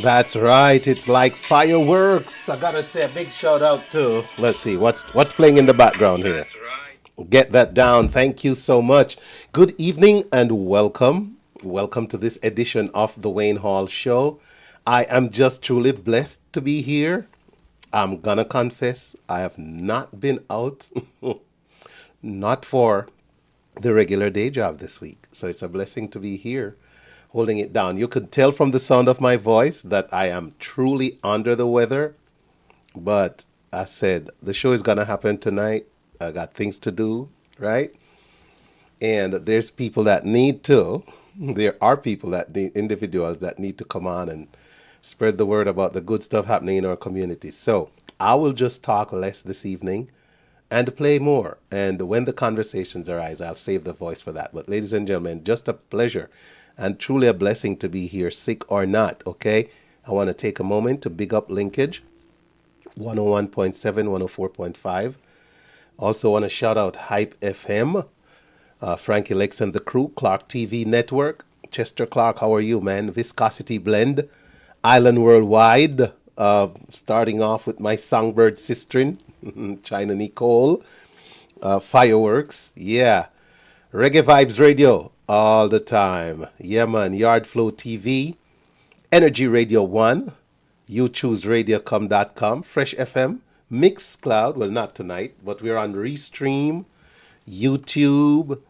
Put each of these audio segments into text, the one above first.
That's right. It's like fireworks. I gotta say a big shout out to. Let's see what's playing in the background here. Get that down. Thank you so much. Good evening and welcome. Welcome to this edition of the Wayne Hall Show. I am just truly blessed to be here. I'm gonna confess I have not been out, not for the regular day job this week. So it's a blessing to be here, holding it down. You could tell from the sound of my voice that I am truly under the weather. But I said, the show is going to happen tonight. I got things to do, right? And there's people that need to. There are people that need, individuals that need to come on and spread the word about the good stuff happening in our community. So I will just talk less this evening and play more. And when the conversations arise, I'll save the voice for that. But ladies and gentlemen, just a pleasure and truly a blessing to be here, sick or not, okay? I want to take a moment to big up Linkage, 101.7, 104.5 Also want to shout out Hype FM, Frankie Lex and the crew, Clark TV Network, Chester Clark, how are you, man? Viscosity Blend, Island Worldwide, starting off with my Songbird Sistrin, China Nicole, Fireworks, yeah. Reggae Vibes Radio, all the time. Yeah, man, Yard Flow TV, Energy Radio 1, YouChooseRadiocom.com, Fresh FM, Mixcloud, well, not tonight, but we're on Restream, YouTube,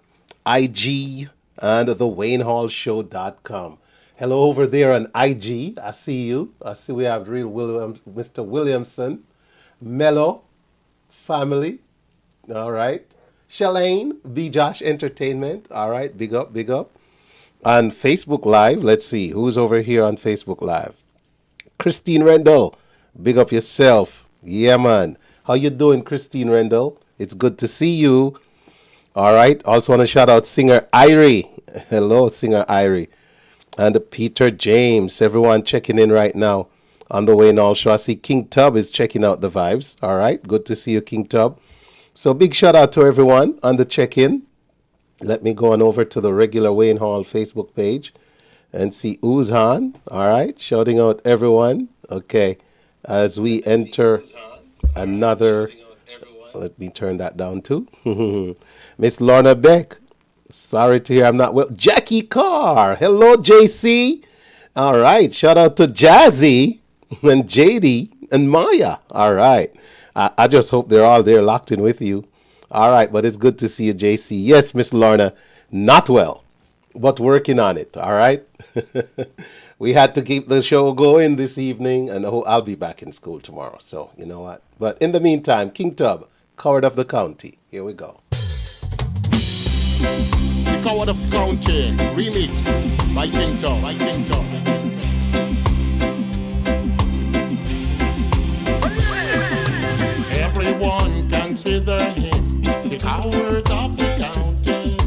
IG, and thewayneHallShow.com. Hello over there on IG. I see you. I see we have Mr. Williamson, Mello, Family, all right. Shalane, B. Josh Entertainment, all right, big up, big up. On Facebook Live, let's see, who's over here on Facebook Live? Christine Rendell, big up yourself. Yeah, man. How you doing, Christine Rendell? It's good to see you. All right. Also want to shout out singer Irie. Hello, singer Irie. And Peter James. Everyone checking in right now on the Wayne Hall Show. I see King Tub is checking out the vibes. All right. Good to see you, King Tub. So big shout out to everyone on the check-in. Let me go on over to the regular Wayne Hall Facebook page and see who's on. All right. Shouting out everyone. Okay. As we enter another, let me turn that down too. Miss Lorna Beck, sorry to hear I'm not well. Jackie Carr, hello JC. All right, shout out to Jazzy and JD and Maya. All right, I just hope they're all there locked in with you. All right, but it's good to see you, JC. Yes, Miss Lorna, not well, but working on it. All right. We had to keep the show going this evening, and I'll be back in school tomorrow, so you know what. But in the meantime, King Tub, Coward of the County. Here we go. The Coward of the County, remix by King Tub. Everyone consider him the coward of the county.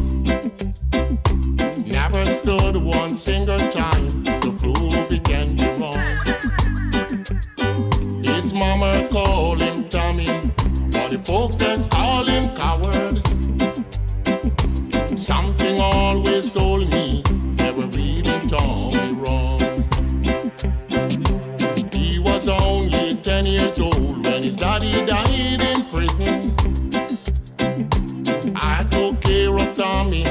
Never stood one single time to prove he can be wrong. His mama called him Tommy, but the folks just call him coward. Something always told me they were reading Tommy wrong. He was only 10 years old when his daddy died in prison. I took care of Tommy,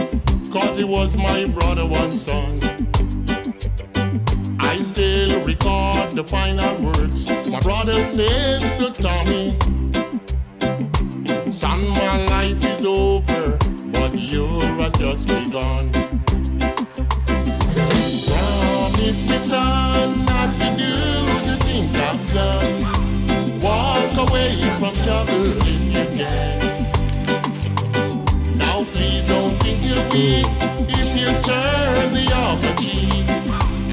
cause he was my brother, one son. I still record the final words my brother says to Tommy. Son, my life is over, but you're just begun. Promise me, son, not to do the things I've done. Walk away from trouble if you can. Now please don't think you're weak if you turn the other cheek.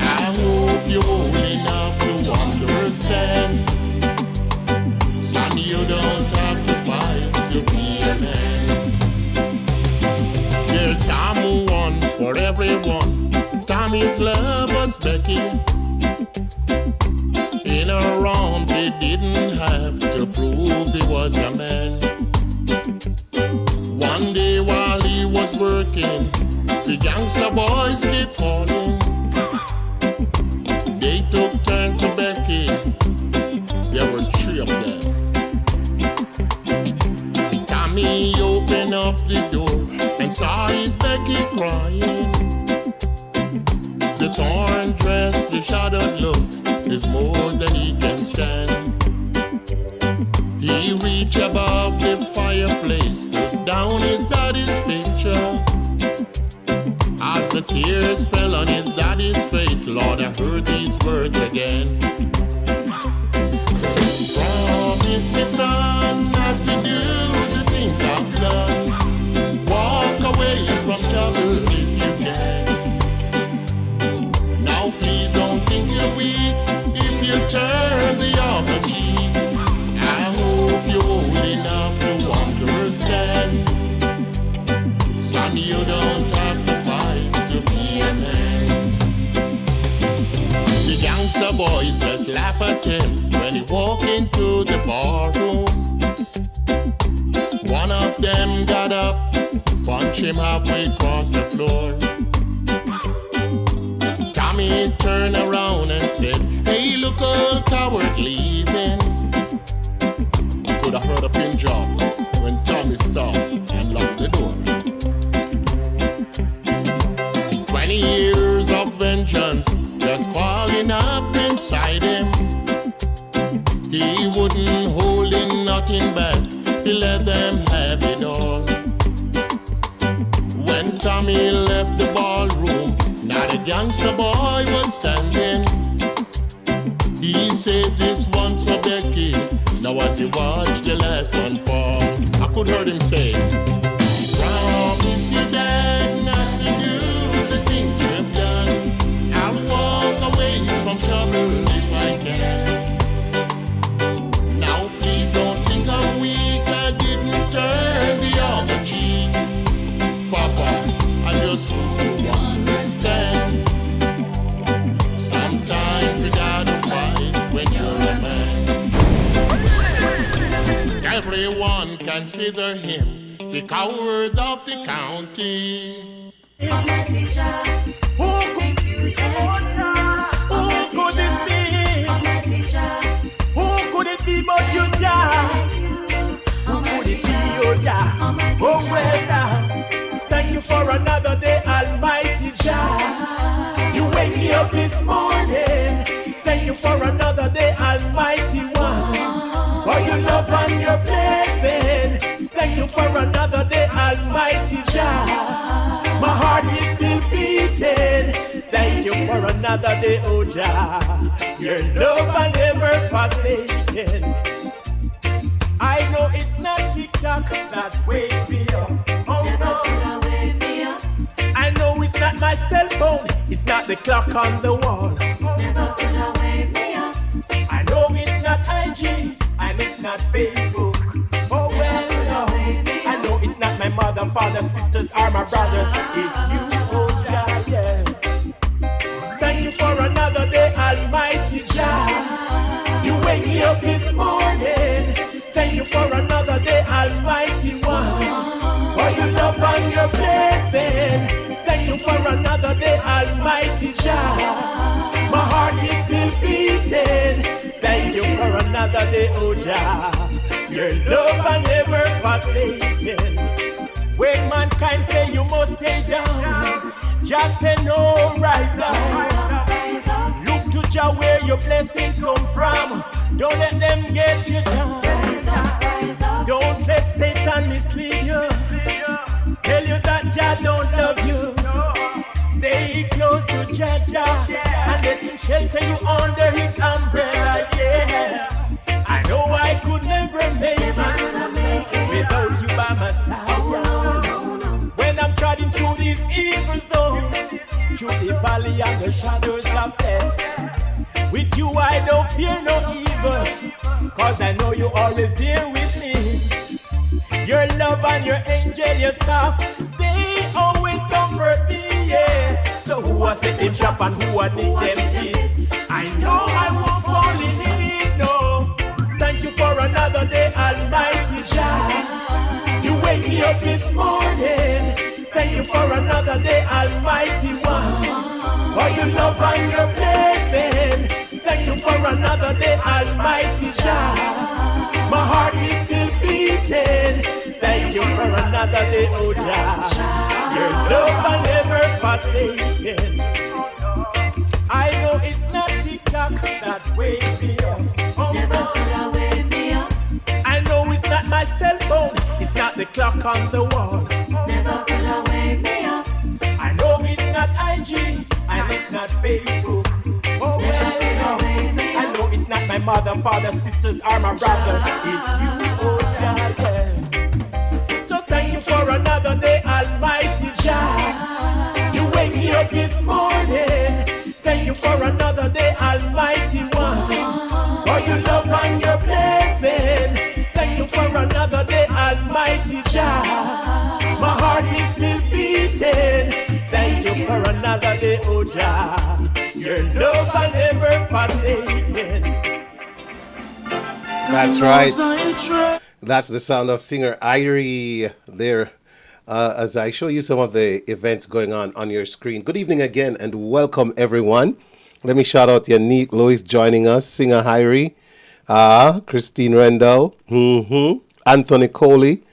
I hope you're old enough to understand. Son, you don't have to fight to be a man. There's someone for everyone. Tommy's love was Becky. In her arms he didn't have to prove he was a man. One day while he was working, the youngster boys kept calling. They took turn to Becky. There were 3 of them. Tommy opened up the door and saw his Becky crying. The torn dress, the shattered look is more than he can stand. He reached above the fireplace, took down his daddy's picture. As the tears fell on his daddy's face, Lord, I heard these words again. Promise me, son, not to do the things I've done. Walk away from trouble if you can. Now please don't think you're weak if you turn the other cheek. I hope you're old enough to understand. Son, you don't have to fight to be a man. The youngster boys just laugh at him when he walk into the barroom. One up, punch him halfway across the floor. Tommy turned around and said, hey, look, old coward leaving. You could have heard a pin drop when Tommy stopped and locked the door. 20 years of vengeance just calling up inside him. He wouldn't hold in nothing back, he let them have it all. When Tommy left the ballroom, now the gangster boy was standing. He said this one's for Becky, now as he watched the last one fall, I could hear him say, promise your dad not to do the things we've done. I'll walk away from trouble if I can. Now please don't think I'm weak, I didn't turn the other cheek. Papa, I just hope you understand. Sometimes you gotta fight when you're a man. Everyone consider him the coward of the county. I'm a teacher. Thank you. Who could this be? I'm a teacher. Who could it be but you, Jah? Who could it be, oh Jah? Oh well now. Thank you for another day, Almighty Jah. You wake me up this morning. Thank you for another day, Almighty One. For your love and your blessing. Thank you for another day, Almighty Jah. My heart is still beating. Thank you for another day, oh Jah. Your love and never forsaken. I know it's not TikTok that wakes me up. Oh no. I know it's not my cell phone. It's not the clock on the wall. Never could have wake me up. I know it's not IG and it's not Facebook. Oh well, no. I know it's not my mother, father, sisters, or my brothers. It's you, oh Jah, yeah. Thank you for another day, Almighty Jah. You wake me up this morning. Thank you for another day, Almighty One. For your love and your blessing. Thank you for another day, Almighty Jah. My heart is still beating. Thank you for another day, oh Jah. Your love and never forsaken. When mankind say you must stay down, just say no, rise up. Look to Jah where your blessings come from. Don't let them get you down. Don't let Satan mislead you. Tell you that Jah don't love you. Stay close to Jah and let him shelter you under his umbrella, yeah. I know I could never make it without you by my side. When I'm trotting through these evil zones, through the valley and the shadows of death, with you I don't fear no evil, cause I know you always there with me. Your love and your angel, your staff, they always comfort me, yeah. So who was set them trap and who are them feet? I know I won't fall in it, no. Thank you for another day, Almighty Jah. You wake me up this morning. Thank you for another day, Almighty One. For your love and your blessing. Thank you for another day, Almighty Jah. My heart is still beating. Thank you for another day, oh Jah. Your love and never forsaken. I know it's not TikTok that wakes me up. Oh, never could have wake me up. I know it's not my cell phone. It's not the clock on the wall. Never could have wake me up. I know it's not IG and it's not Facebook. Oh well, no. I know it's not my mother, father, sisters, or my brother. It's you, oh Jah, yeah. So thank you for another day, Almighty Jah. You wake me up this morning. Thank you for another day, Almighty One. For your love and your blessing. Thank you for another day, Almighty Jah. My heart is still beating. Thank you for another day, oh Jah. Your love and never forsaken. That's right. That's the sound of singer Irie there as I show you some of the events going on your screen. Good evening again and welcome everyone. Let me shout out Yannick Lewis joining us, Singer Hyrie, Christine Rendell, Anthony Coley,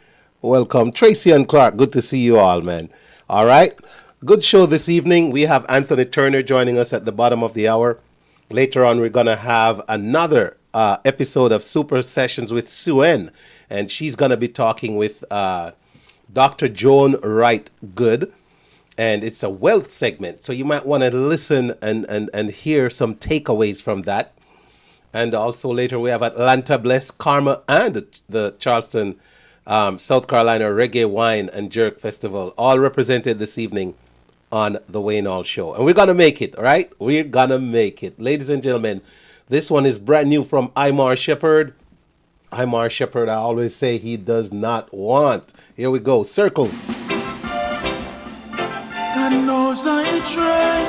welcome. Tracy and Clark, good to see you all, man. All right, good show this evening. We have Anthony Turner joining us at the bottom of the hour. Later on, we're going to have another episode of Super Sessions with Suen, and she's going to be talking with Dr. Joan Wright Good, and it's a wealth segment, so you might want to listen and hear some takeaways from that. And also later we have Atlanta Bless, Karma, and the Charleston, South Carolina Reggae Wine and Jerk Festival, all represented this evening on the Wayne Hall Show. And we're going to make it, all right? We're going to make it. Ladies and gentlemen, this one is brand new from Imar Shepherd. Imar Shepherd, I always say he does not want. Here we go, Circles. God knows I try.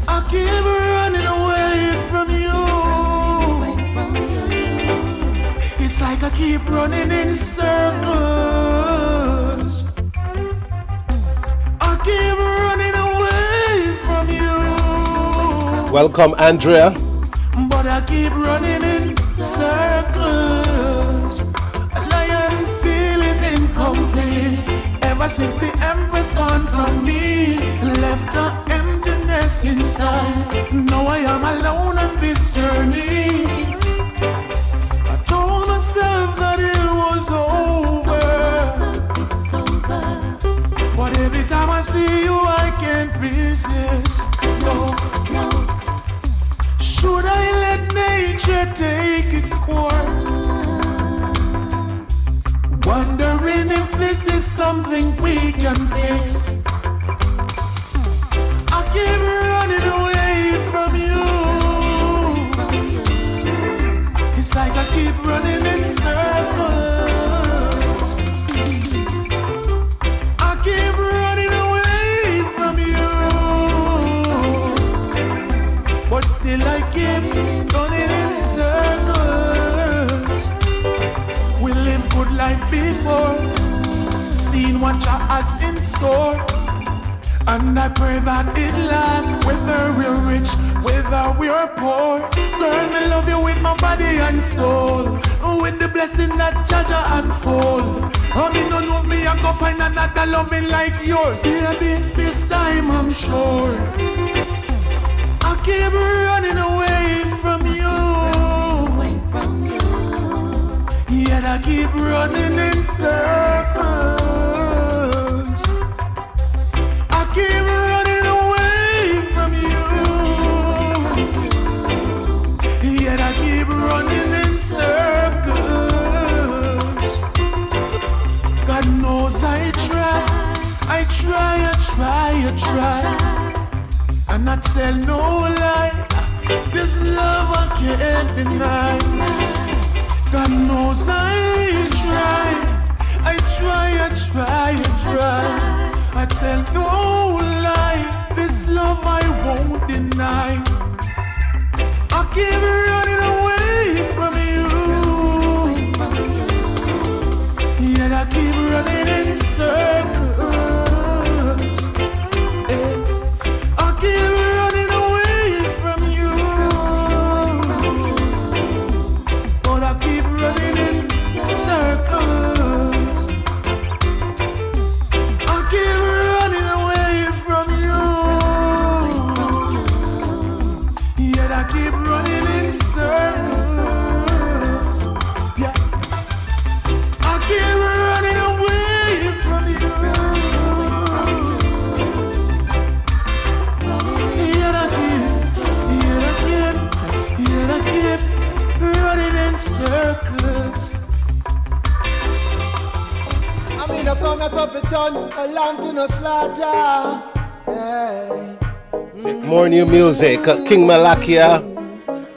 I keep running away from you. It's like I keep running in circles. I keep running away from you. Welcome, Andrea. But I keep running in circles. I am feeling incomplete. Ever since the Empress gone from me, left an emptiness inside. Now I am alone on this journey. I told myself that it was over. But every time I see you, I can't resist. No. Should I let nature take its course? Wondering if this is something we can fix. I keep running away from you. It's like I keep running in circles. I keep running away from you. But still I keep running in circles. We live good life before, seen what Jah has in store, and I pray that it lasts. Whether we're rich, whether we're poor, girl, me love you with my body and soul, with the blessing that Jah unfold. Oh, me no love me, I go find another loving like yours. Baby, this time I'm sure. I keep running away from you. Yet I keep running in circles. I keep running away from you. Yet I keep running in circles. God knows I try. And I tell no lie. This love I can't deny. God knows I try. I tell no lie. This love I won't deny. I keep running away from you. Yet I keep running in circles. I keep running away from you. But I keep running in circles. I keep running away from you. Yet I keep running in circles. Yeah. I keep running away from you. Yet I keep running in circles. I mean, the corners of the town, a lamb to no slaughter. Hey. More new music, King Malakia,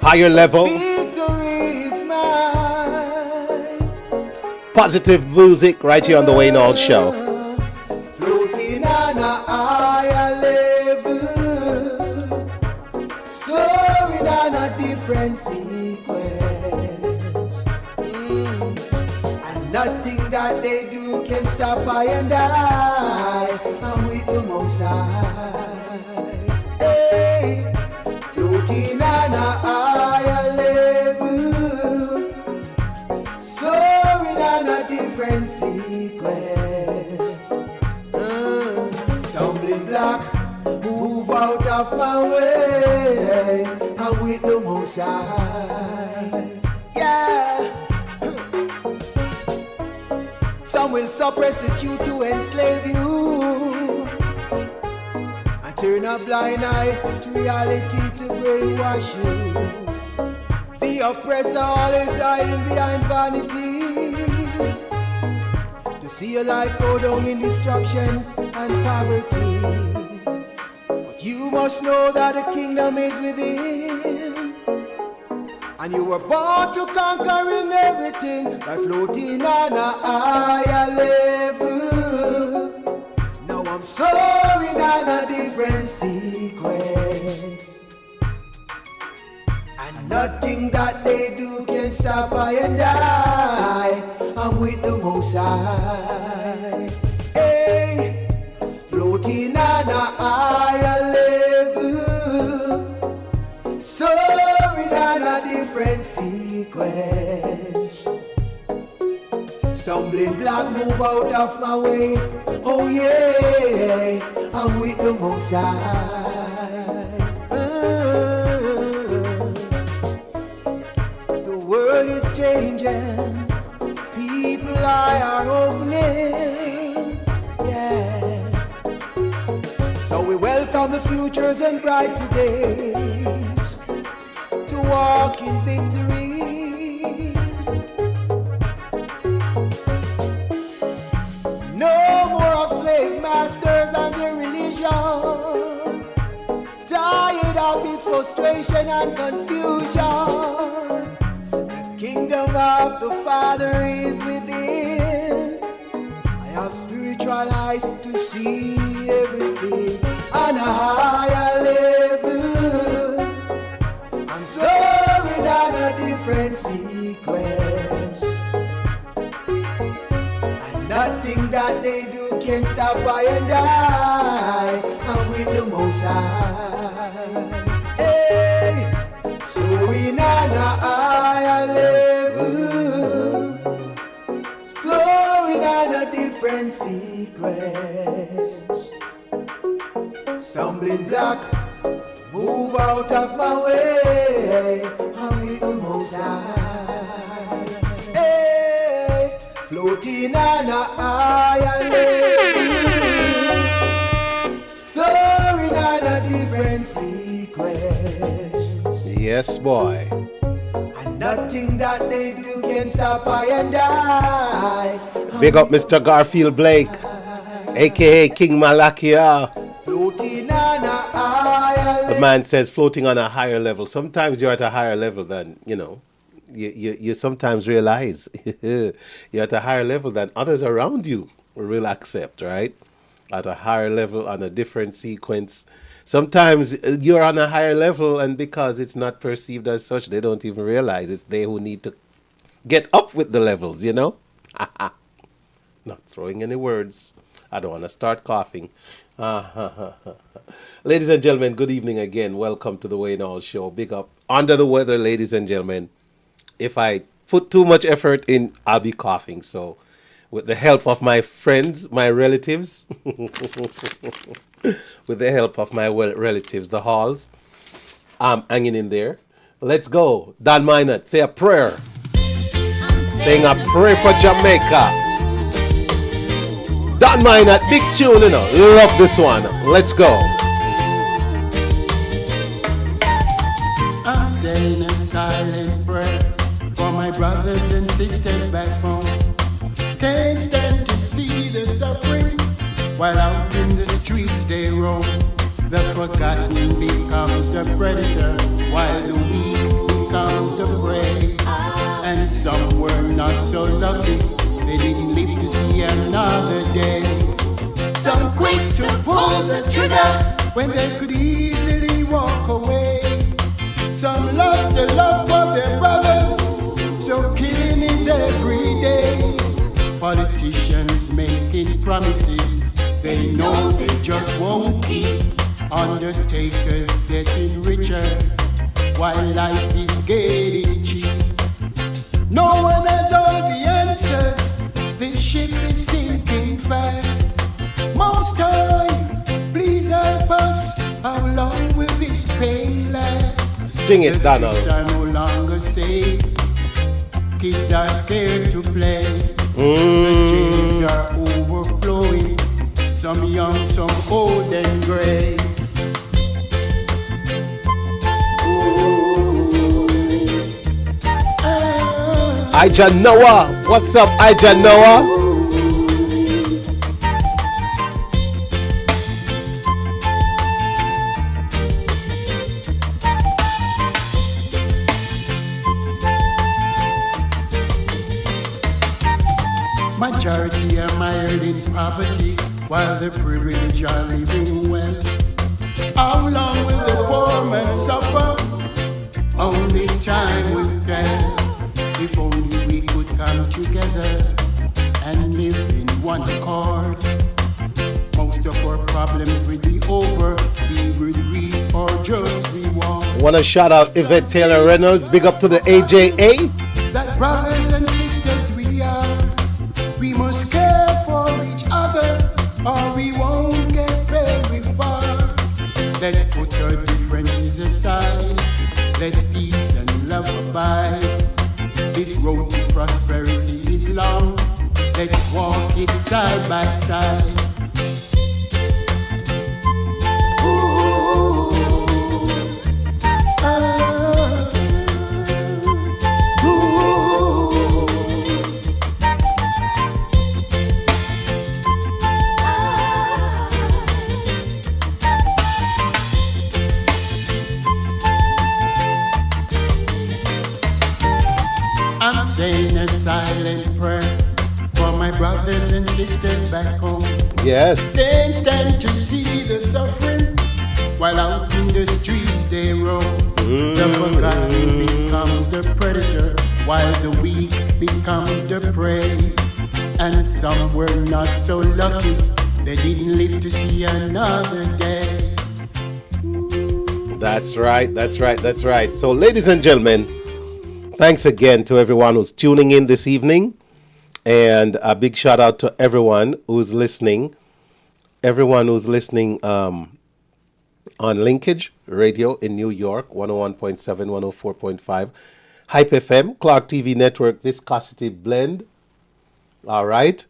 Higher Level. Victory is mine. Positive music right here on the Wayne Hall Show. Floating on a higher level, soaring on a different sequence. And nothing that they do can stop I and I. I'm with the Most High. Hey, floating on a higher level, soaring on a different sequence. Stumbling block, move out of my way. I'm with the Most High. Yeah. Some will suppress the truth to enslave you and turn a blind eye to reality to brainwash you. The oppressor always hiding behind vanity to see your life go down in destruction and poverty. But you must know that the kingdom is within, and you were born to conquer in everything by floating on a higher level. Now I'm soaring on a different sequence, and nothing that they do can stop I and I. I'm with the Most High. Hey, floating on a higher level, soaring on a different sequence. Stumbling block, move out of my way. Oh yeah, I'm with the Most High. The world is changing, people are opening, yeah. So we welcome the futures and bright days to walk in victory. No more of slave masters and their religion. Tired of this frustration and confusion. The kingdom of the Father is within. I have spiritual eyes to see everything on a higher level. I'm soaring on a different sequence, and nothing that they do can stop I and I. I'm with the Most High. Hey, soaring on a higher level, flowing on a different sequence. Stumbling block, move out of my way. I'm with the Most High. Hey, floating on a higher level, soaring on a different sequence. Yes, boy. And nothing that they do can stop I and I. Big up Mr. Garfield Blake, aka King Malakia. Floating on a higher level. The man says floating on a higher level. Sometimes you're at a higher level than, you sometimes realize you're at a higher level than others around you will accept, right? At a higher level, on a different sequence. Sometimes you're on a higher level, and because it's not perceived as such, they don't even realize it's they who need to get up with the levels, Not throwing any words. I don't want to start coughing. Ladies and gentlemen, good evening again. Welcome to the Wayne Hall Show. Big up. Under the weather, ladies and gentlemen. If I put too much effort in, I'll be coughing. So, with the help of my friends, my relatives, with the help of my relatives, the Halls, I'm hanging in there. Let's go. Don Minot, say a prayer. Saying a prayer for Jamaica. Don Minot, big tune, Love this one. Let's go. I'm saying a silent prayer for my brothers and sisters back home. Can't stand to see the suffering while out in the streets they roam. The forgotten becomes the predator while the weak becomes the prey. And some were not so lucky, they didn't live to see another day. Some quick to pull the trigger when they could easily walk away. Some lost their loved ones promises they know they just won't keep. Undertakers getting richer while life is getting cheap. No one has all the answers. This ship is sinking fast. Most time, please help us. How long will this pain last? Sing it, Donald. The streets are no longer safe. Kids are scared to play. The jails are overflowing. Some young, some old and gray. Ija Noah, what's up, Ija Noah? Majority are mired in poverty, while the privileged are living well. How long will the poor man suffer? Only time will tell. If only we could come together and live in one accord, most of our problems will be over. We will reap or just reward. Wanna shout out Yvette Taylor Reynolds, big up to the AJA. That brothers and sisters we are, we must care for each other, or we won't get very far. Let's put our differences aside, let peace and love abide. This road to prosperity is long. Let's walk it side by side. Ooh, I'm saying a silent prayer for my brothers and sisters back home. Yes. Can't stand to see the suffering while out in the streets they roam. The forgotten becomes the predator while the weak becomes the prey. And some were not so lucky, they didn't live to see another day. That's right, that's right, that's right. So, ladies and gentlemen, thanks again to everyone who's tuning in this evening. And a big shout out to everyone who's listening. Everyone who's listening on Linkage Radio in New York, 101.7, 104.5. HypeFM, Clark TV Network, Viscosity Blend. All right.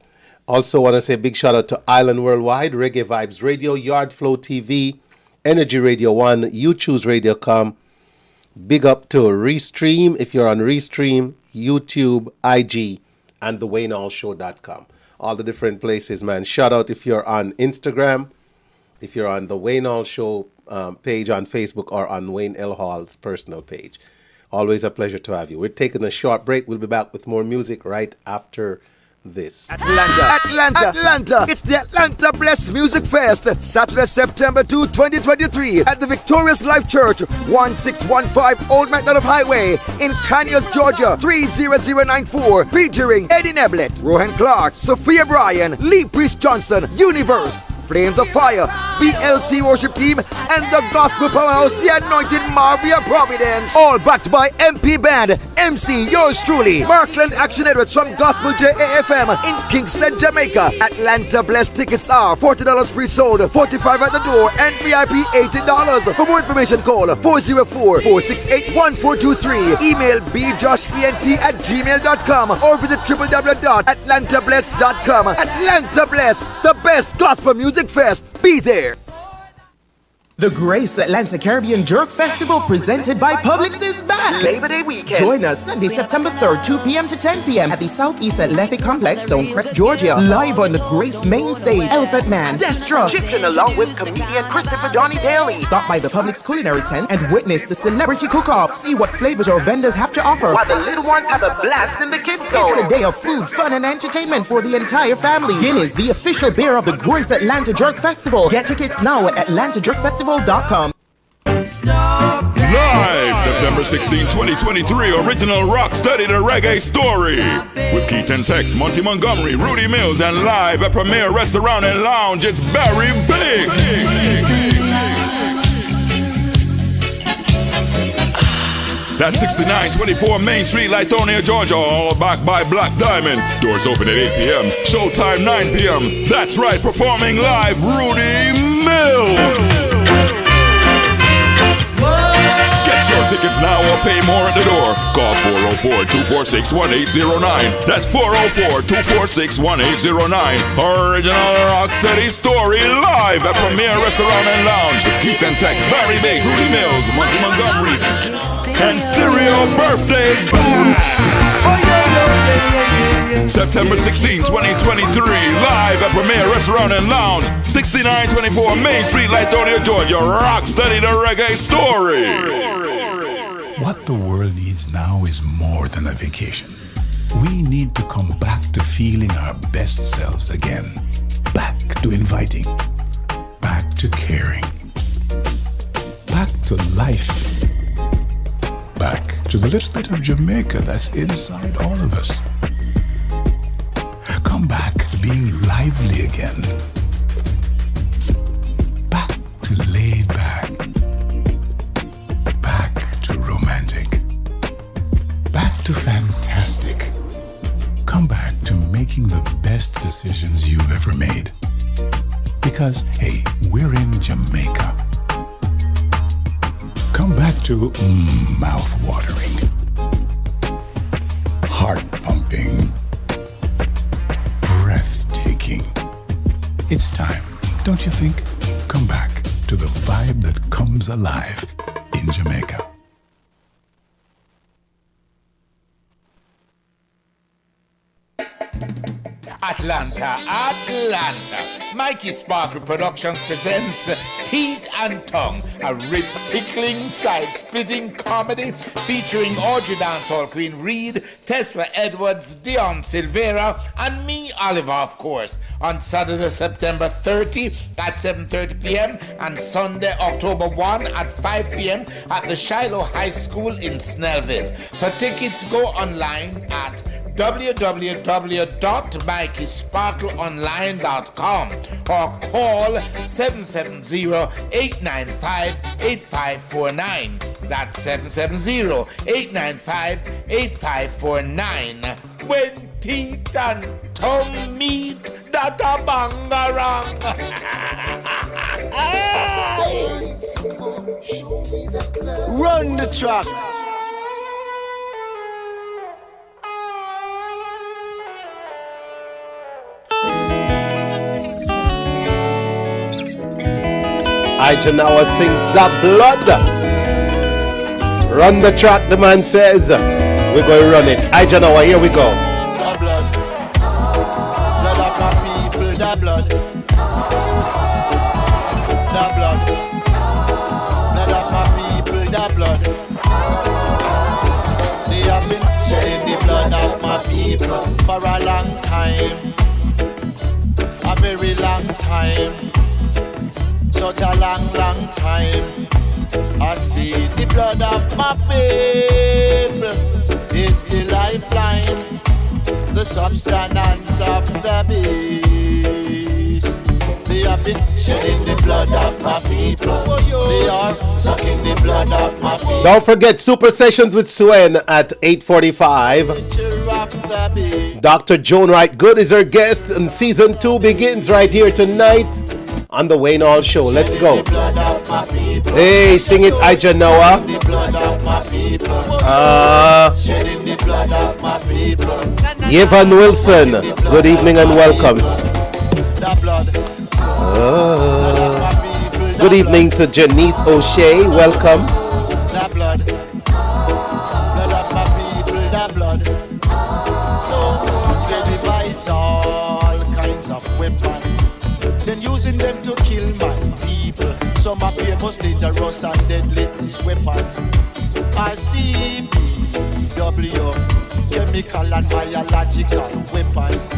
Also want to say a big shout out to Island Worldwide, Reggae Vibes Radio, Yard Flow TV, Energy Radio 1, You Choose Radio.com. Big up to Restream, if you're on Restream, YouTube, IG, and theWayneHallShow.com. All the different places, man. Shout out if you're on Instagram, if you're on the Wayne Hall Show page on Facebook, or on Wayne L. Hall's personal page. Always a pleasure to have you. We're taking a short break. We'll be back with more music right after this. Atlanta. It's the Atlanta Bless Music Fest, Saturday, September 2, 2023, at the Victorious Life Church, 1615 Old McDonough Highway in Conyers, Georgia, 30094, featuring Eddie Neblett, Rohan Clark, Sophia Bryan, Lee Priest Johnson, Universe, Flames of Fire, BLC Worship Team, and the Gospel Powerhouse, the Anointed Maria Providence. All backed by MP Band, MC, yours truly, Markland Action Edwards from Gospel JAFM in Kingston, Jamaica. Atlanta Blessed tickets are $40 pre-sold, $45 at the door, and VIP $80. For more information, call 404-468-1423. Email bjoshent@gmail.com or visit www.atlantabless.com. Atlanta Bless, the best gospel music fest. Be there. The Grace Atlanta Caribbean Jerk Festival presented by Publix is back. Labor Day weekend. Join us Sunday, September 3rd, 2 p.m. to 10 p.m. at the Southeast Athletic Complex, Stonecrest, Georgia. Live on the Grace main stage, Elephant Man, Destra, Egyptian along with comedian Christopher Donnie Daly. Stop by the Publix culinary tent and witness the celebrity cook-off. See what flavors our vendors have to offer, while the little ones have a blast in the kids zone. It's a day of food, fun, and entertainment for the entire family. Guinness, the official beer of the Grace Atlanta Jerk Festival. Get tickets now at atlantajerkfestival.com. Live September 16, 2023, original rock study the reggae story with Keith and Tex, Monty Montgomery, Rudy Mills, and live at Premier Restaurant and Lounge. It's Barry Big. That's 6924 Main Street, Lithonia, Georgia, all backed by Black Diamond. Doors open at 8 p.m. Showtime 9 p.m. That's right, performing live, Rudy Mills. Get your tickets now or pay more at the door. Call 404-246-1809. That's 404-246-1809. Original Rocksteady Story live at Premier Restaurant and Lounge with Keith and Tex, Barry Biggs, Rudy Mills, Monty Montgomery, and Stereo Birthday Band. September 16, 2023, live at Premier Restaurant and Lounge, 6924 Main Street, Lithonia, Georgia. Rocksteady the Reggae Story. What the world needs now is more than a vacation. We need to come back to feeling our best selves again. Back to inviting. Back to caring. Back to life. Back to the little bit of Jamaica that's inside all of us. Come back to being lively again. Back to laid back. Back to romantic. Back to fantastic. Come back to making the best decisions you've ever made. Because, hey, we're in Jamaica. Come back to mouth-watering, heart-pumping, breathtaking. It's time, don't you think? Come back to the vibe that comes alive in Jamaica. Atlanta. Mikey Sparkle Productions presents Teeth and Tongue, a rib-tickling, side-splitting comedy featuring Audrey Dancehall Queen Reed, Tesla Edwards, Dion Silvera, and me, Oliver, of course, on Saturday, September 30 at 7:30 p.m. and Sunday, October 1 at 5 p.m. at the Shiloh High School in Snellville. For tickets, go online at www.MikeySparkleOnline.com or call 770-895-8549. That's 770-895-8549. When teeth and tongue meet, that a bangarang. Run the track. Ijanawa sings The Blood. Run the track, the man says. We're going to run it. Ijanawa, here we go. The blood. Blood of my people, the blood. The blood. Blood of my people, the blood. They have been shedding the blood of my people for a long time. A very long time. Such a long, long time. I see the blood of my people is the lifeline, the substance of the beast. They have been shedding the blood of my people. They are sucking the blood of my people. Don't forget Super Sessions with Suen at 8:45. Dr. Joan Good-Wright is her guest, and season 2 begins right here tonight on the Wayne Hall Show. Let's go. Hey, sing it, Aja Noah. Yvonne Wilson, good evening and welcome. Good evening to Janice O'Shea, welcome. All kinds of weapons, then using them to kill my people. Some are famous, dangerous and deadly weapons. RCPW, chemical and biological weapons,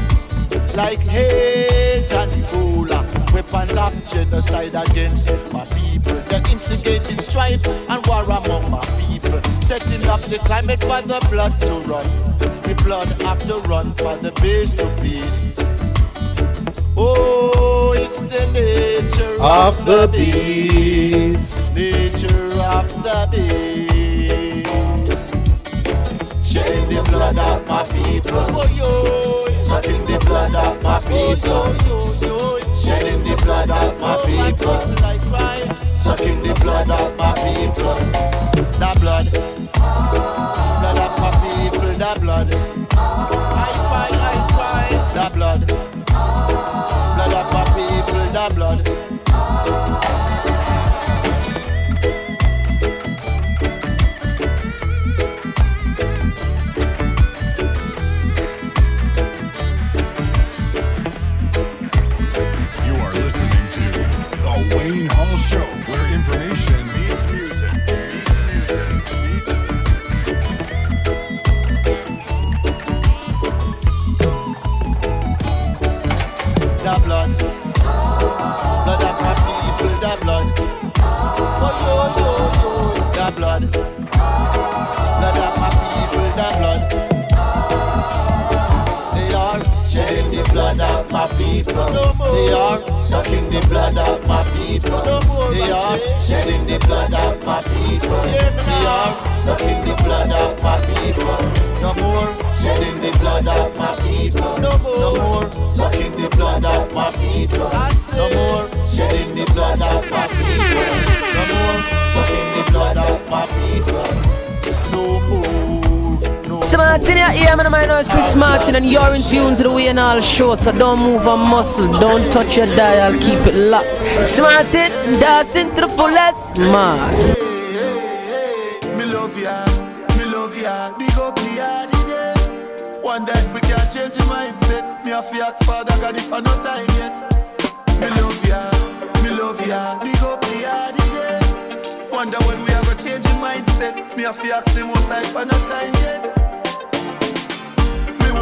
like hate and Ebola, weapons weapons of genocide against my people. They're instigating strife and war among my people, setting up the climate for the blood to run. The blood have to run for the base to feast. Oh, it's the nature of the beast. Nature of the beast. Shedding the blood of my people. Oh, yo. Sucking the blood of my people. Shedding the blood of my people. Sucking the blood of my people. The blood. Blood of my people. The blood. I cry. The blood. Blood of my people. The blood. Wayne Hall Show, where information meets music. The blood of my people, the blood. Oh, yo, the blood of my people, the blood. They are shedding the blood of my people. They are sucking the blood of my people. They are shedding the blood of my people. They are sucking the blood of my people. No more shedding the blood of my people. No more sucking the blood of my people. No more shedding the blood of my people. No more sucking the blood of my people. No more. Martin, you're here, man. My name is Chris Martin, and you're in tune to the Wayne Hall Show. So don't move a muscle, don't touch your dial, keep it locked. Martin, dancing to the fullest, man. Me love ya, big up the yardie there. Wonder if we can change your mindset. Me have to ask Father God if I no time yet. Me love ya, big up the yardie there. Wonder when we ever change your mindset. Me have to ask him if I no time yet.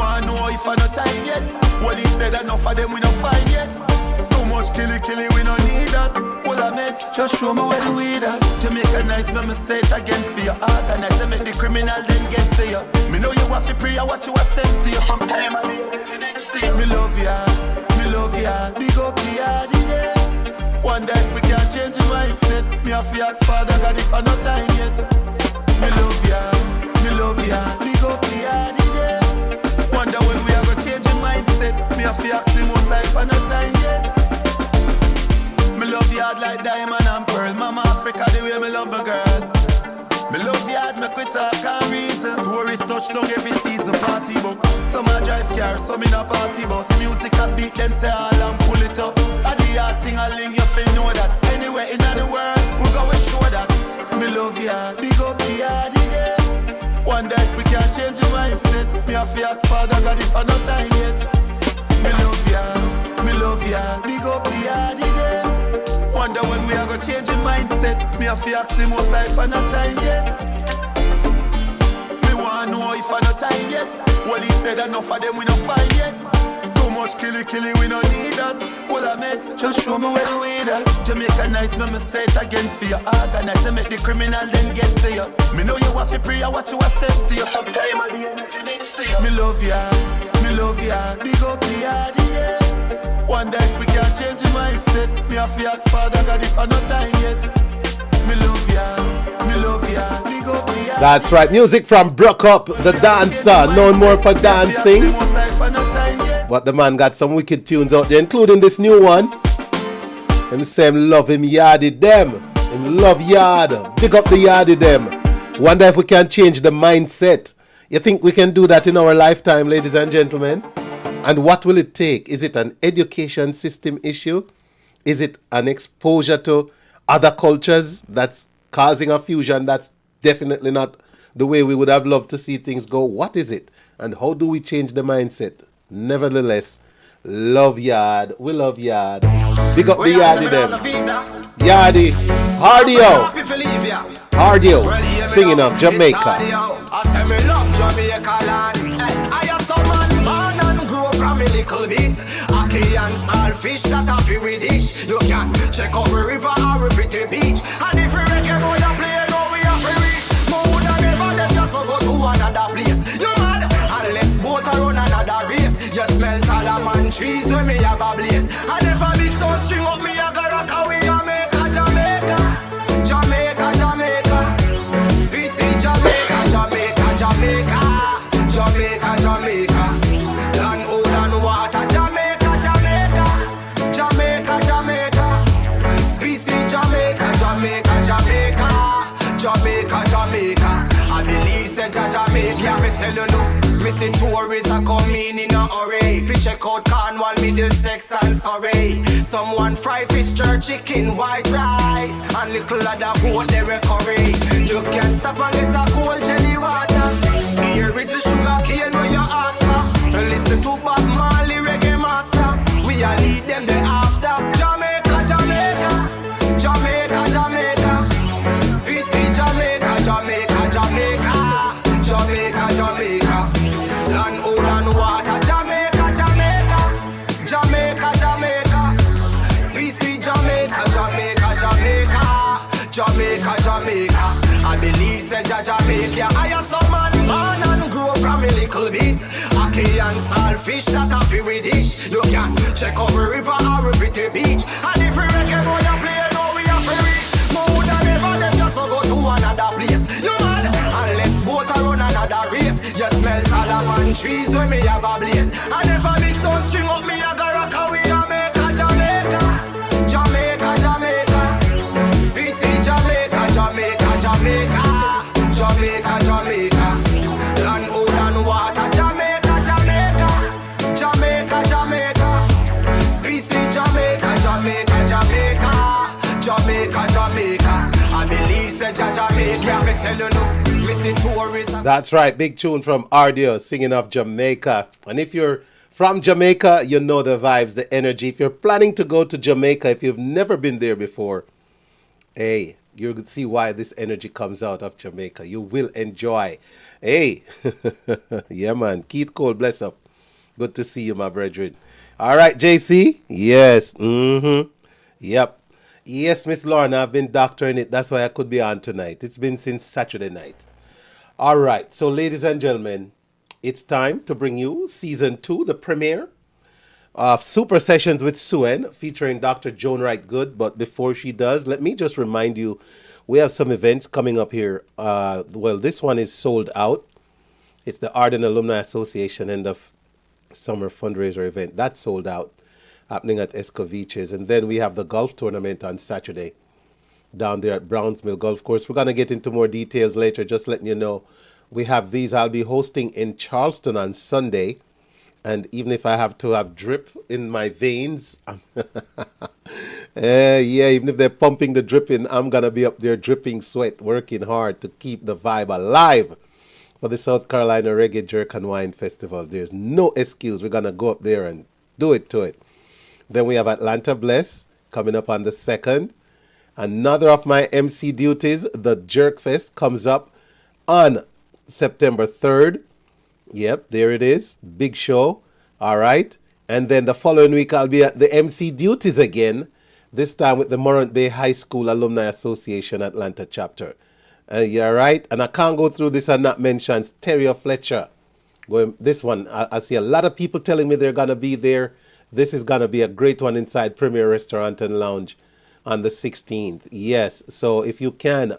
I know if I no time yet. Well, it's dead enough for them we no find yet. Too much killy, we no need that. All I met, just show me where the weed at. Jamaica nice, me say it again for you. Organize to make the criminal then get to you. Me know you have to pray, I watch you a step to you. Sometime I need the next thing. Me love ya, big up the yardie there. Wonder if we can change your mindset. Me have to ask Father God if I no time yet. Me love ya, big up the yardie there. Wonder when we are gonna change your mindset. Me have to ask him most life and no time yet. Me love you hard like diamond and pearl. Mama Africa the way me love my girl. Me love you hard, make we talk and reason. Tourists touch down every season, party book. Some a drive car, some in a party bus. Music a beat them say all and pull it up. A the hard thing a link, you feel know that. Anywhere in the world, we gonna show that. Me love you hard, big up the yardie there. Wonder if we can change your mindset. Me have to ask Father God if I no time yet. Me love ya, big up the yardie there. Wonder when we are gonna change your mindset. Me have to ask him most if I no time yet. Me wanna know if I no time yet. Well, it's dead enough for them we no find yet. Too much killy, we no need that. All I met, just show me where the weed at. Jamaica nice, me say it again for you. Organize to make the criminal then get to you. Me know you have to pray, I watch you a step to you. Sometime I the energy next to you. Me love ya, big up the yardie there. Wonder if we can change your mindset. Me have to ask Father God if I no time yet. Me love ya, big up the yardie. That's right, music from Brook Up, the dancer, known more for dancing. But the man got some wicked tunes out there, including this new one. Him say him love him yardie them. Him love yard. Big up the yardie them. Wonder if we can change the mindset. You think we can do that in our lifetime, ladies and gentlemen? And what will it take? Is it an education system issue? Is it an exposure to other cultures that's causing a fusion that's definitely not the way we would have loved to see things go? What is it? And how do we change the mindset? Nevertheless, love yard. We love yard. Big up the yardie them. Yardie. Hardio. Hardio. Singing of Jamaica. I say me love Jamaica land. I am some man born and grow from little bit. Aki and saltfish that a fi with dish. You can check out a river or a pretty beach. And if we reggae boy a play, know we have to reach. More than ever, them just go to another place. You mad? And let's both run another race. You smell Solomon trees when me have a blaze. And if a big sound string up me, I go rock away Jamaica, Jamaica, Jamaica, Jamaica. Sweet, sweet Jamaica, Jamaica, Jamaica, Jamaica, Jamaica. Land, old and water, Jamaica, Jamaica, Jamaica, Jamaica. Sweet, sweet Jamaica, Jamaica, Jamaica, Jamaica, Jamaica. I believe say Jamaica, me tell you no. Missing tourists are coming in a hurry. Fish check out Cornwall, me the sex and sorry. Someone fry fish, jerk, chicken, white rice, and little other boat they curry. You can't stop and get a cold jelly water. Here is the sugar cane where you ask for. Listen to Bob Marley, reggae master. We are lead them the after. Jamaica, Jamaica, Jamaica, Jamaica. Sweet, sweet Jamaica, Jamaica, Jamaica, Jamaica, Jamaica. Land, old and water, Jamaica, Jamaica, Jamaica, Jamaica. Sweet, sweet Jamaica, Jamaica, Jamaica, Jamaica, Jamaica. I believe say Jamaica. I am some man, born and grow from a little bit. Aki and saltfish that a fi with dish. You can check out a river or a pretty beach. And if we reggae boy a play, know we have to reach. More than ever, them just go to another place. You mad? And let's both run another race. You smell Solomon trees when me have a blaze. And if a big sound string up me, I go rock away Jamaica, Jamaica, Jamaica, Jamaica. Sweet, sweet Jamaica, Jamaica, Jamaica, Jamaica, Jamaica. Land, old and water, Jamaica, Jamaica, Jamaica, Jamaica. Sweet, sweet Jamaica, Jamaica, Jamaica, Jamaica, Jamaica. I believe say Jamaica, me tell you no. That's right, big tune from RDO singing of Jamaica. And if you're from Jamaica, you know the vibes, the energy. If you're planning to go to Jamaica, if you've never been there before, hey, you'll see why this energy comes out of Jamaica. You will enjoy. Hey, yeah, man. Keith Cole, bless up. Good to see you, my brethren. All right, JC. Yes. Yep. Yes, Miss Lorna, I've been doctoring it. That's why I could be on tonight. It's been since Saturday night. All right. So, ladies and gentlemen, it's time to bring you Season 2, the premiere of Super Sessions with Suen, featuring Dr. Joan Good. But before she does, let me just remind you, we have some events coming up here. Well, this one is sold out. It's the Arden Alumni Association end of summer fundraiser event. That's sold out, happening at Escoviches. And then we have the golf tournament on Saturday down there at Browns Mill Golf Course. We're going to get into more details later, just letting you know. We have these. I'll be hosting in Charleston on Sunday. And even if I have to have drip in my veins, yeah, even if they're pumping the drip in, I'm going to be up there dripping sweat, working hard to keep the vibe alive for the South Carolina Reggae Jerk and Wine Festival. There's no excuse. We're going to go up there and do it to it. Then we have Atlanta Bless coming up on the 2nd. Another of my MC duties, the Jerk Fest, comes up on September 3rd. Yep, there it is. Big show. All right. And then the following week, I'll be at the MC duties again, this time with the Morant Bay High School Alumni Association Atlanta chapter. Yeah, right. And I can't go through this and not mention Stereo Fletcher. This one, I see a lot of people telling me they're going to be there. This is going to be a great one inside Premier Restaurant and Lounge on the 16th. Yes. So if you can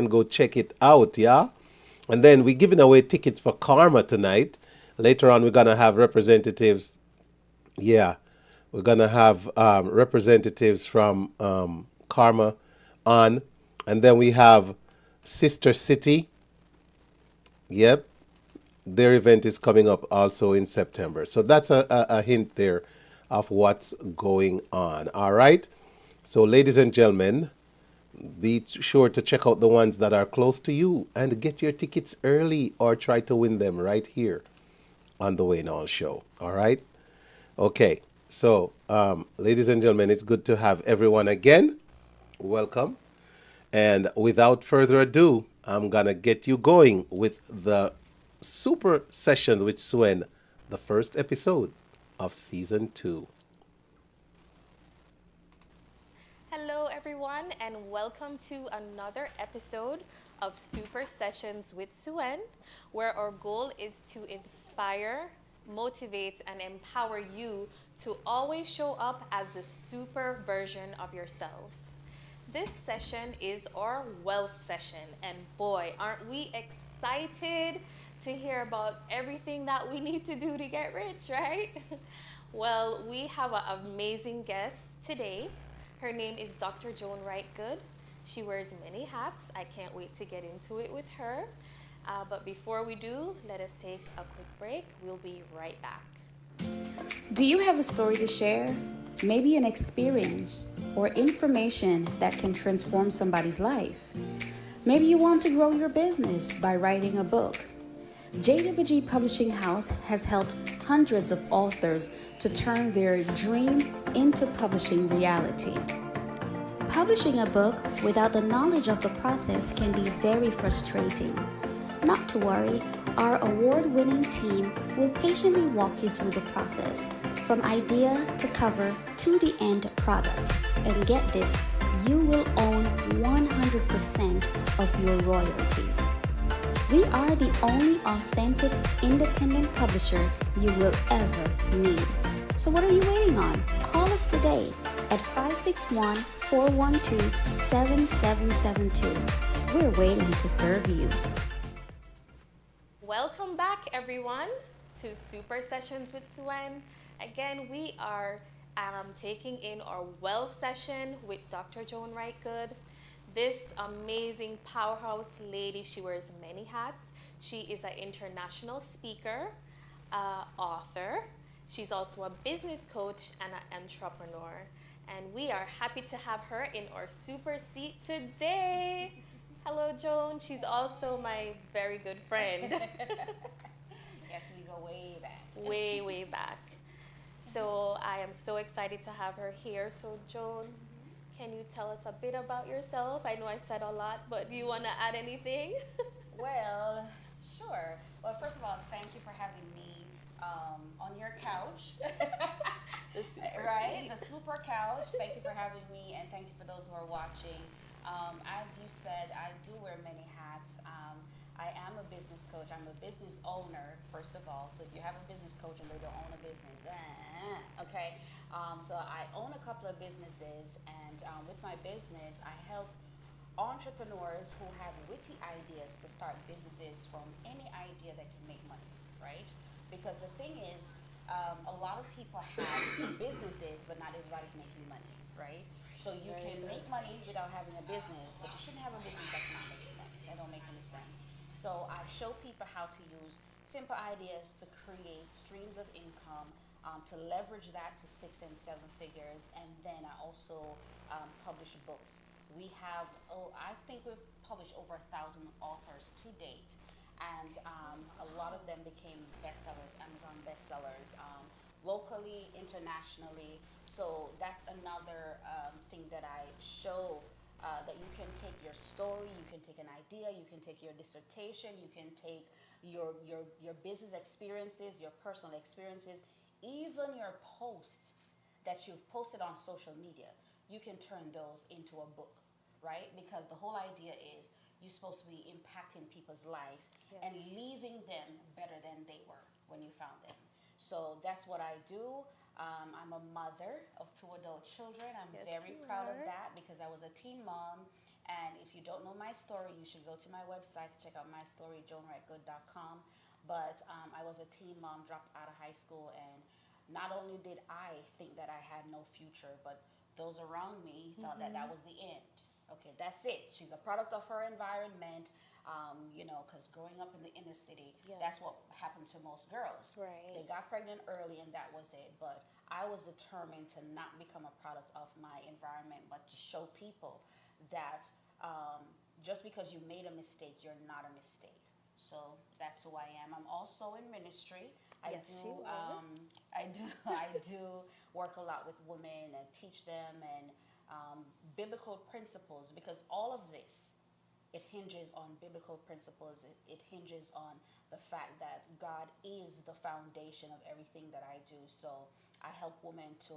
go check it out. Yeah. And then we're giving away tickets for Karma tonight. Later on, we're going to have representatives. Yeah. We're going to have representatives from Karma on. And then we have Sister City. Yep. Their event is coming up also in September. So that's a hint there of what's going on. All right. So, ladies and gentlemen, be sure to check out the ones that are close to you and get your tickets early or try to win them right here on the Wayne Hall Show. All right. Okay. So, ladies and gentlemen, it's good to have everyone again. Welcome. And without further ado, I'm going to get you going with the Super Session with Suen, the first episode. of Season 2. Hello, everyone, and welcome to another episode of Super Sessions with Suen, where our goal is to inspire, motivate, and empower you to always show up as the super version of yourselves. This session is our wealth session, and boy, aren't we excited to hear about everything that we need to do to get rich, right? Well, we have an amazing guest today. Her name is Dr. Joan Good-Wright. She wears many hats. I can't wait to get into it with her. But before we do, let us take a quick break. We'll be right back. Do you have a story to share? Maybe an experience or information that can transform somebody's life. Maybe you want to grow your business by writing a book. JWG Publishing House has helped hundreds of authors to turn their dream into publishing reality. Publishing a book without the knowledge of the process can be very frustrating. Not to worry, our award-winning team will patiently walk you through the process, from idea to cover to the end product. And get this, you will own 100% of your royalties. We are the only authentic independent publisher you will ever need. So what are you waiting on? Call us today at 561-412-7772. We're waiting to serve you. Welcome back, everyone, to Super Sessions with Suen. Again, we are taking in our wealth session with Dr. Joan Good-Wright. This amazing powerhouse lady, she wears many hats. She is an international speaker, author. She's also a business coach and an entrepreneur. And we are happy to have her in our super seat today. Hello, Joan. She's also my very good friend. Yes, we go way back. Way, way back. So I am so excited to have her here. So, Joan, can you tell us a bit about yourself? I know I said a lot, but do you want to add anything? Well, sure. Well, first of all, thank you for having me on your couch. The super right? seat. The super couch. Thank you for having me, and thank you for those who are watching. As you said, I do wear many hats. I am a business coach. I'm a business owner, first of all. So if you have a business coach and they don't own a business, okay. So I own a couple of businesses, and with my business, I help entrepreneurs who have witty ideas to start businesses from any idea that can make money, right? Because the thing is, a lot of people have businesses, but not everybody's making money, right? So you can make money without having a business, but you shouldn't have a business that's not making sense. That don't make any sense. So I show people how to use simple ideas to create streams of income, to leverage that to 6 and 7 figures, and then I also publish books. We have, I think we've published over 1,000 authors to date, and a lot of them became bestsellers, Amazon bestsellers, locally, internationally. So that's another thing that I show, that you can take your story, you can take an idea, you can take your dissertation, you can take your business experiences, your personal experiences, even your posts that you've posted on social media, you can turn those into a book, right? Because the whole idea is you're supposed to be impacting people's life and leaving them better than they were when you found them. So that's what I do. I'm a mother of 2 adult children. I'm very proud of that because I was a teen mom. And if you don't know my story, you should go to my website to check out my story, joanwrightgood.com. But I was a teen mom, dropped out of high school, and not only did I think that I had no future, but those around me thought that that was the end. Okay, that's it. She's a product of her environment, because growing up in the inner city, that's what happened to most girls. Right. They got pregnant early and that was it. But I was determined to not become a product of my environment, but to show people that just because you made a mistake, you're not a mistake. So that's who I am. I'm also in ministry. I do work a lot with women and teach them and biblical principles, because all of this, it hinges on biblical principles. It hinges on the fact that God is the foundation of everything that I do. So I help women to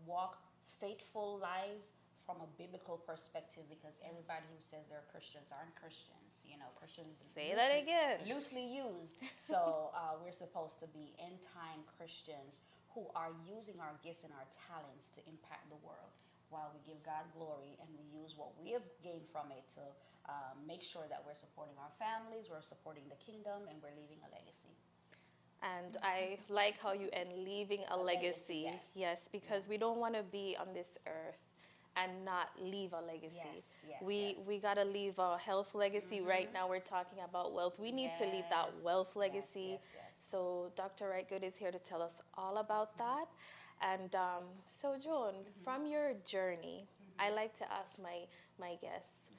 walk faithful lives from a biblical perspective, because everybody who says they're Christians aren't Christians. You know, Christians Say that again. Loosely used. So we're supposed to be end-time Christians who are using our gifts and our talents to impact the world, while we give God glory and we use what we have gained from it to make sure that we're supporting our families, we're supporting the kingdom, and we're leaving a legacy. And I like how you end leaving a legacy. Yes, because we don't want to be on this earth and not leave a legacy. We got to leave a health legacy. Right now we're talking about wealth. We need to leave that wealth legacy. So Dr. Right Good is here to tell us all about that. And so Joan, from your journey, I like to ask my guests,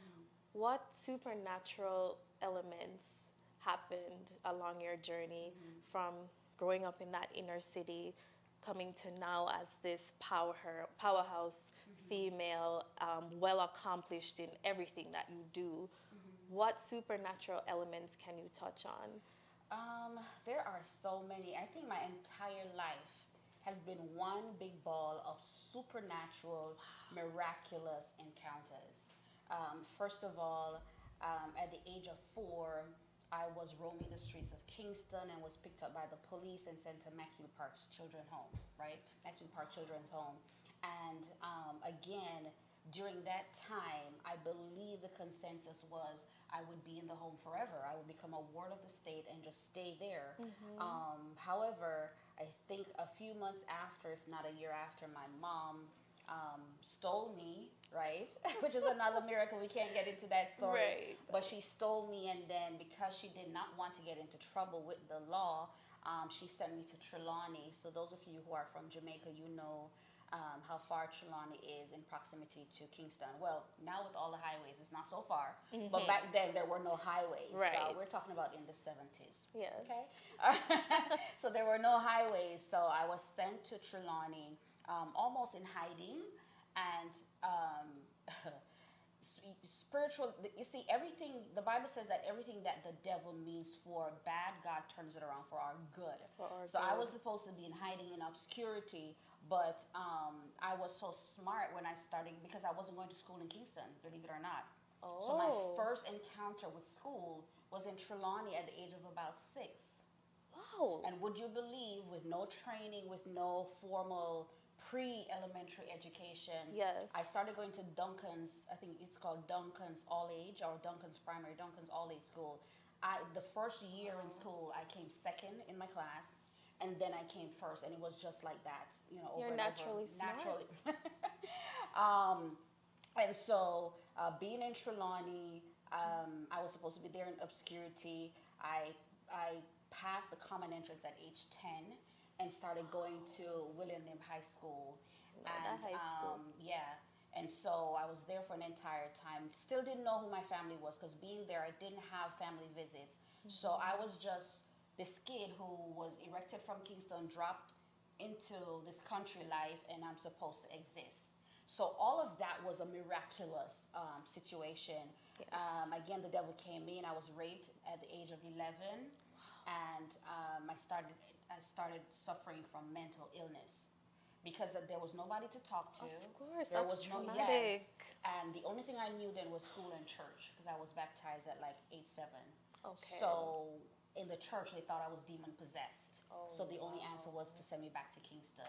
what supernatural elements happened along your journey from growing up in that inner city, coming to now as this powerhouse female, well accomplished in everything that you do? What supernatural elements can you touch on? There are so many. I think my entire life has been one big ball of supernatural, miraculous encounters. First of all, at the age of 4, I was roaming the streets of Kingston and was picked up by the police and sent to Maxfield Park's Children's Home, right? Maxfield Park Children's Home. And again, during that time, I believe the consensus was I would be in the home forever. I would become a ward of the state and just stay there. However, I think a few months after, if not a year after, my mom stole me, right? Which is another miracle. We can't get into that story. Right. But she stole me, and then because she did not want to get into trouble with the law, she sent me to Trelawney. So those of you who are from Jamaica, you know how far Trelawney is in proximity to Kingston. Well, now with all the highways, it's not so far. But back then, there were no highways. Right. So we're talking about in the 70s. Yes. Okay? So there were no highways. So I was sent to Trelawney, almost in hiding. And spiritual, you see, everything, the Bible says that everything that the devil means for bad, God turns it around for our good. So I was supposed to be in hiding in obscurity, but I was so smart when I started, because I wasn't going to school in Kingston, believe it or not. So my first encounter with school was in Trelawney at the age of about 6. Wow. And would you believe, with no training, with no formal pre-elementary education, I started going to Duncan's, I think it's called Duncan's All Age, or Duncan's Primary, Duncan's All Age School. The first year in school, I came second in my class, and then I came first, and it was just like that, you know, over You're and naturally over. smart. Naturally. And so, being in Trelawney, I was supposed to be there in obscurity. I passed the common entrance at age 10 and started going to William Lim High School. That high school. And so I was there for an entire time. Still didn't know who my family was, because being there, I didn't have family visits. So I was just this kid who was erected from Kingston, dropped into this country life, and I'm supposed to exist. So all of that was a miraculous situation. Again, the devil came in. I was raped at the age of 11. And I started suffering from mental illness, because there was nobody to talk to. Of course, there that's was traumatic. And the only thing I knew then was school and church, because I was baptized at like age 7. Okay. So in the church, they thought I was demon possessed. So the only answer was to send me back to Kingston.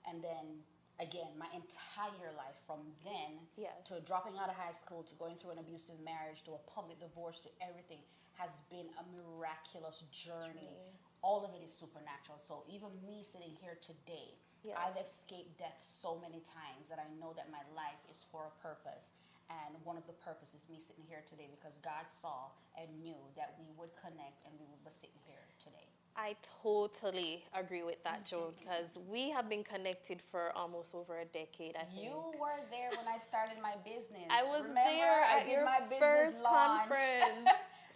And then again, my entire life from then to dropping out of high school, to going through an abusive marriage, to a public divorce, to everything, has been a miraculous journey. All of it is supernatural. So even me sitting here today, I've escaped death so many times that I know that my life is for a purpose. And one of the purposes is me sitting here today, because God saw and knew that we would connect and we would be sitting here today. I totally agree with that, Joan, because we have been connected for almost over a decade, I think. You were there when I started my business. I was Remember, there at your my business first launch. conference.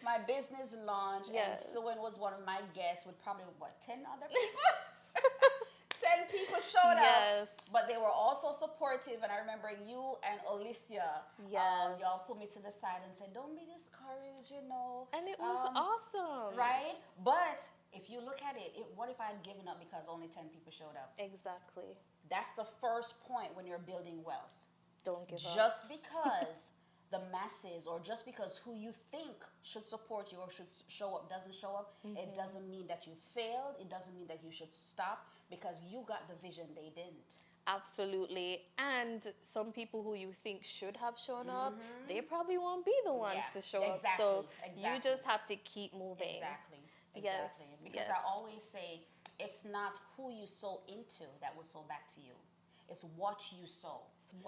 My business launch, and Suen was one of my guests with probably, 10 other people? 10 10 people showed Yes. up, but they were also supportive. And I remember you and Alicia, Yes. y'all put me to the side and said, don't be discouraged, you know. And it was awesome. Right? But if you look at it, what if I had given up because only 10 people showed up? Exactly. That's the first point when you're building wealth. Don't give up. Just because the masses or just because who you think should support you or should show up doesn't show up, it doesn't mean that you failed. It doesn't mean that you should stop because you got the vision they didn't. Absolutely. And some people who you think should have shown up, they probably won't be the ones to show up. So you just have to keep moving. Exactly. Yes. Because I always say it's not who you sow into that will sow back to you. It's what you sow.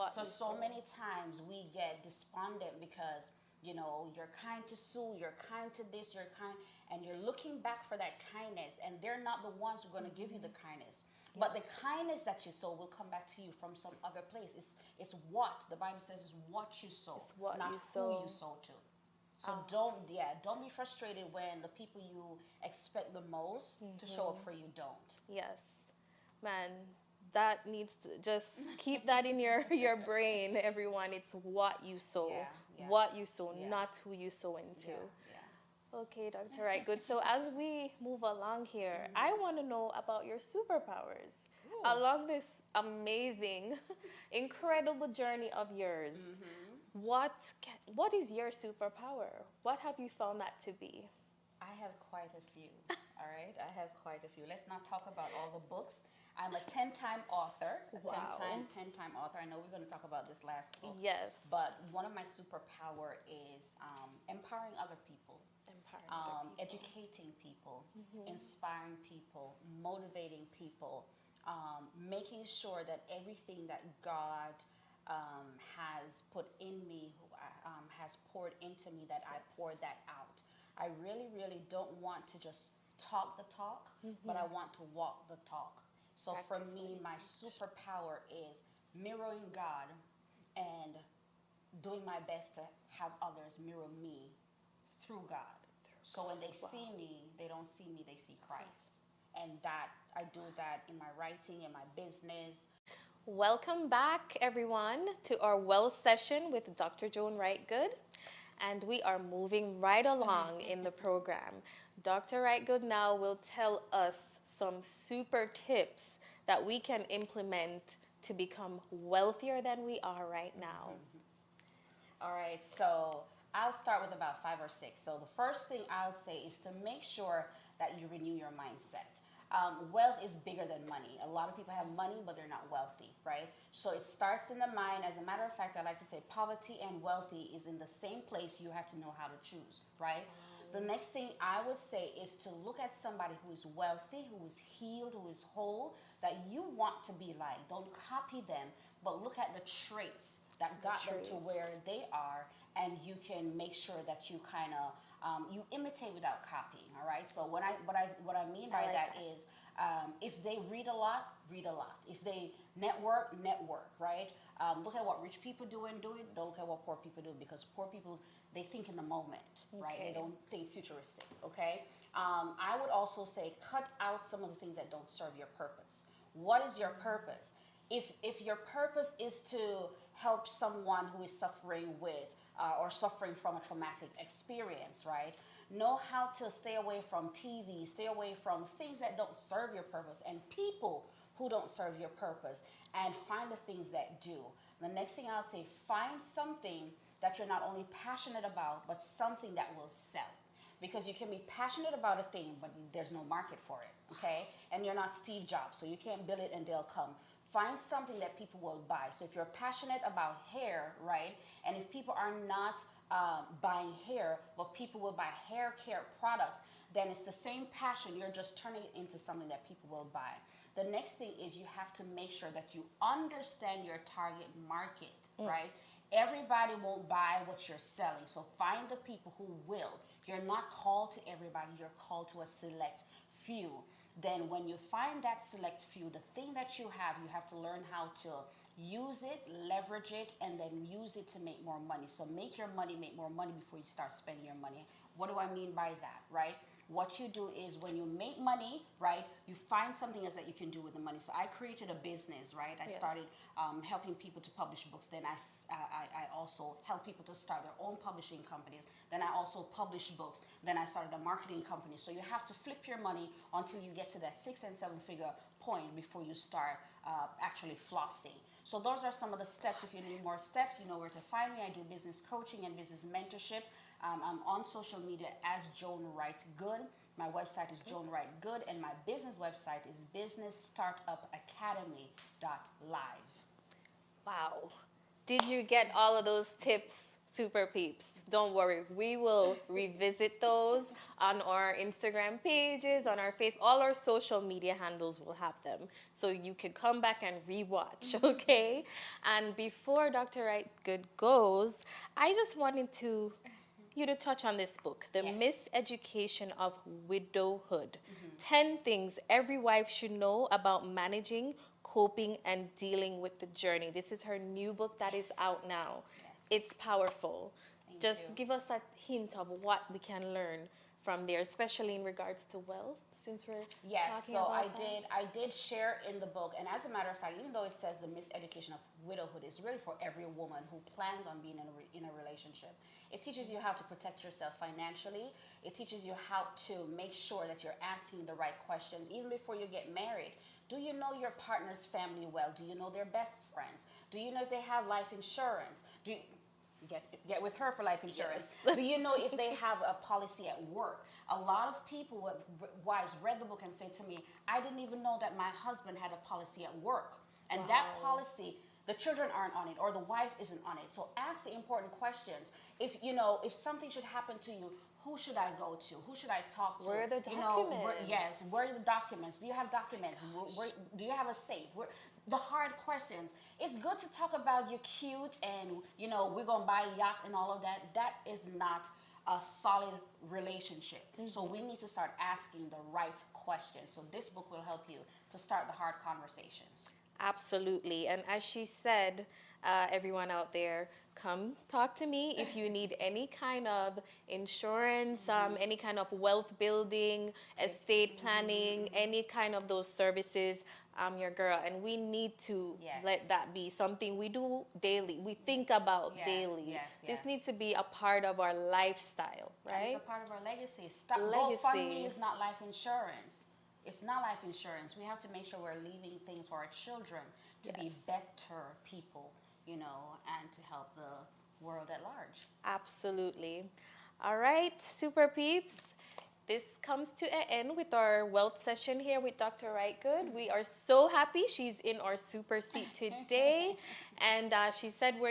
So many times we get despondent because, you know, you're kind to Sue, you're kind to this, you're kind, and you're looking back for that kindness, and they're not the ones who are going to give you the kindness. But the kindness that you sow will come back to you from some other place. It's what the Bible says is what you sow, not who you sow to. So don't be frustrated when the people you expect the most to show up for you don't. Yes, man. That needs to just keep that in your brain, everyone. It's what you sow, what you sow, not who you sow into. Okay, Dr. Wright, good. So as we move along here, I want to know about your superpowers along this amazing, incredible journey of yours. What is your superpower? What have you found that to be? I have quite a few. All right, I have quite a few. Let's not talk about all the books. I'm a 10-time author, a 10-time author. I know we're going to talk about this last book. Yes. But one of my superpower is empowering other people. Educating people, inspiring people, motivating people, making sure that everything that God has put in me, has poured into me, that I pour that out. I really, really don't want to just talk the talk, but I want to walk the talk. So for me, my superpower is mirroring God and doing my best to have others mirror me through God. So when they see me, they don't see me, they see Christ. And that I do that in my writing, in my business. Welcome back, everyone, to our Well session with Dr. Joan Wright Good. And we are moving right along in the program. Dr. Wright Good now will tell us some super tips that we can implement to become wealthier than we are right now. All right, so I'll start with about 5 or 6. So the first thing I'll say is to make sure that you renew your mindset. Wealth is bigger than money. A lot of people have money, but they're not wealthy, right? So it starts in the mind. As a matter of fact, I like to say poverty and wealthy is in the same place. You have to know how to choose, right? The next thing I would say is to look at somebody who is wealthy, who is healed, who is whole, that you want to be like. Don't copy them, but look at the traits that got them to where they are, and you can make sure that you kind of you imitate without copying. All right. So what I mean by that is if they read a lot, read a lot. If they network, right? Look at what rich people do and do it. Don't look at what poor people do, because poor people, they think in the moment, right? They don't think futuristic, okay? I would also say cut out some of the things that don't serve your purpose. What is your purpose? If your purpose is to help someone who is suffering with or suffering from a traumatic experience, right? Know how to stay away from TV, stay away from things that don't serve your purpose and people who don't serve your purpose, and find the things that do. The next thing I'll say, find something that you're not only passionate about, but something that will sell. Because you can be passionate about a thing, but there's no market for it, okay? And you're not Steve Jobs, so you can't build it and they'll come. Find something that people will buy. So if you're passionate about hair, right? And if people are not buying hair, but people will buy hair care products, then it's the same passion. You're just turning it into something that people will buy. The next thing is you have to make sure that you understand your target market, right? Everybody won't buy what you're selling. So find the people who will. You're not called to everybody. You're called to a select few. Then when you find that select few, the thing that you have to learn how to use it, leverage it, and then use it to make more money. So make your money make more money before you start spending your money. What do I mean by that, right? what you do is when you make money, right, you find something else that you can do with the money. So I created a business, right? I started helping people to publish books. Then I also help people to start their own publishing companies. Then I also published books. Then I started a marketing company. So you have to flip your money until you get to that 6 and 7 figure point before you start actually flossing. So those are some of the steps. If you need more steps, you know where to find me. I do business coaching and business mentorship. I'm on social media as Joan Wright Good. My website is Joan Wright Good, and my business website is businessstartupacademy.live. Wow. Did you get all of those tips, Super Peeps? Don't worry, we will revisit those on our Instagram pages, on our Facebook, all our social media handles will have them. So you can come back and rewatch, okay? And before Dr. Wright Good goes, I just wanted you to touch on this book, The Miseducation of Widowhood. 10 things every wife should know about managing, coping, and dealing with the journey. This is her new book that is out now. It's powerful. Just give us a hint of what we can learn from there, especially in regards to wealth, since we're talking about that. I did share in the book, and as a matter of fact, even though it says the miseducation of widowhood, is really for every woman who plans on being in a relationship. It teaches you how to protect yourself financially. It teaches you how to make sure that you're asking the right questions, even before you get married. Do you know your partner's family well? Do you know their best friends? Do you know if they have life insurance? Do you get with her for life insurance? Do you know if they have a policy at work? A lot of people, wives, read the book and say to me, I didn't even know that my husband had a policy at work. And that policy, the children aren't on it, or the wife isn't on it. So ask the important questions. If something should happen to you, who should I go to? Who should I talk to? Where are the documents? Where are the documents? Do you have documents? Do you have a safe? The hard questions. It's good to talk about you're cute and, we're going to buy a yacht and all of that. That is not a solid relationship. So we need to start asking the right questions. So this book will help you to start the hard conversations. Absolutely. And as she said, everyone out there, come talk to me if you need any kind of insurance, any kind of wealth building, estate planning, any kind of those services. I'm your girl. And we need to let that be something we do daily. We think about daily. This needs to be a part of our lifestyle, right? And it's a part of our legacy. GoFundMe is not life insurance. It's not life insurance. We have to make sure we're leaving things for our children to be better people, and to help the world at large. Absolutely. All right, Super Peeps. This comes to an end with our wealth session here with Dr. Wright Good. We are so happy she's in our super seat today. And she said,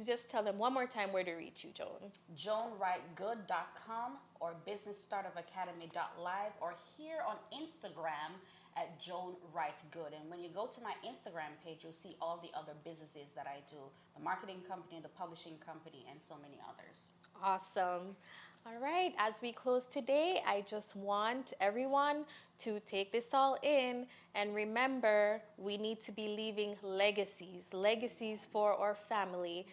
just tell them one more time where to reach you, Joan. JoanWrightGood.com or businessstartupacademy.live, or here on Instagram at Joan Wright Good. And when you go to my Instagram page, you'll see all the other businesses that I do, the marketing company, the publishing company, and so many others. Awesome. All right, as we close today, I just want everyone to take this all in and remember we need to be leaving legacies for our family,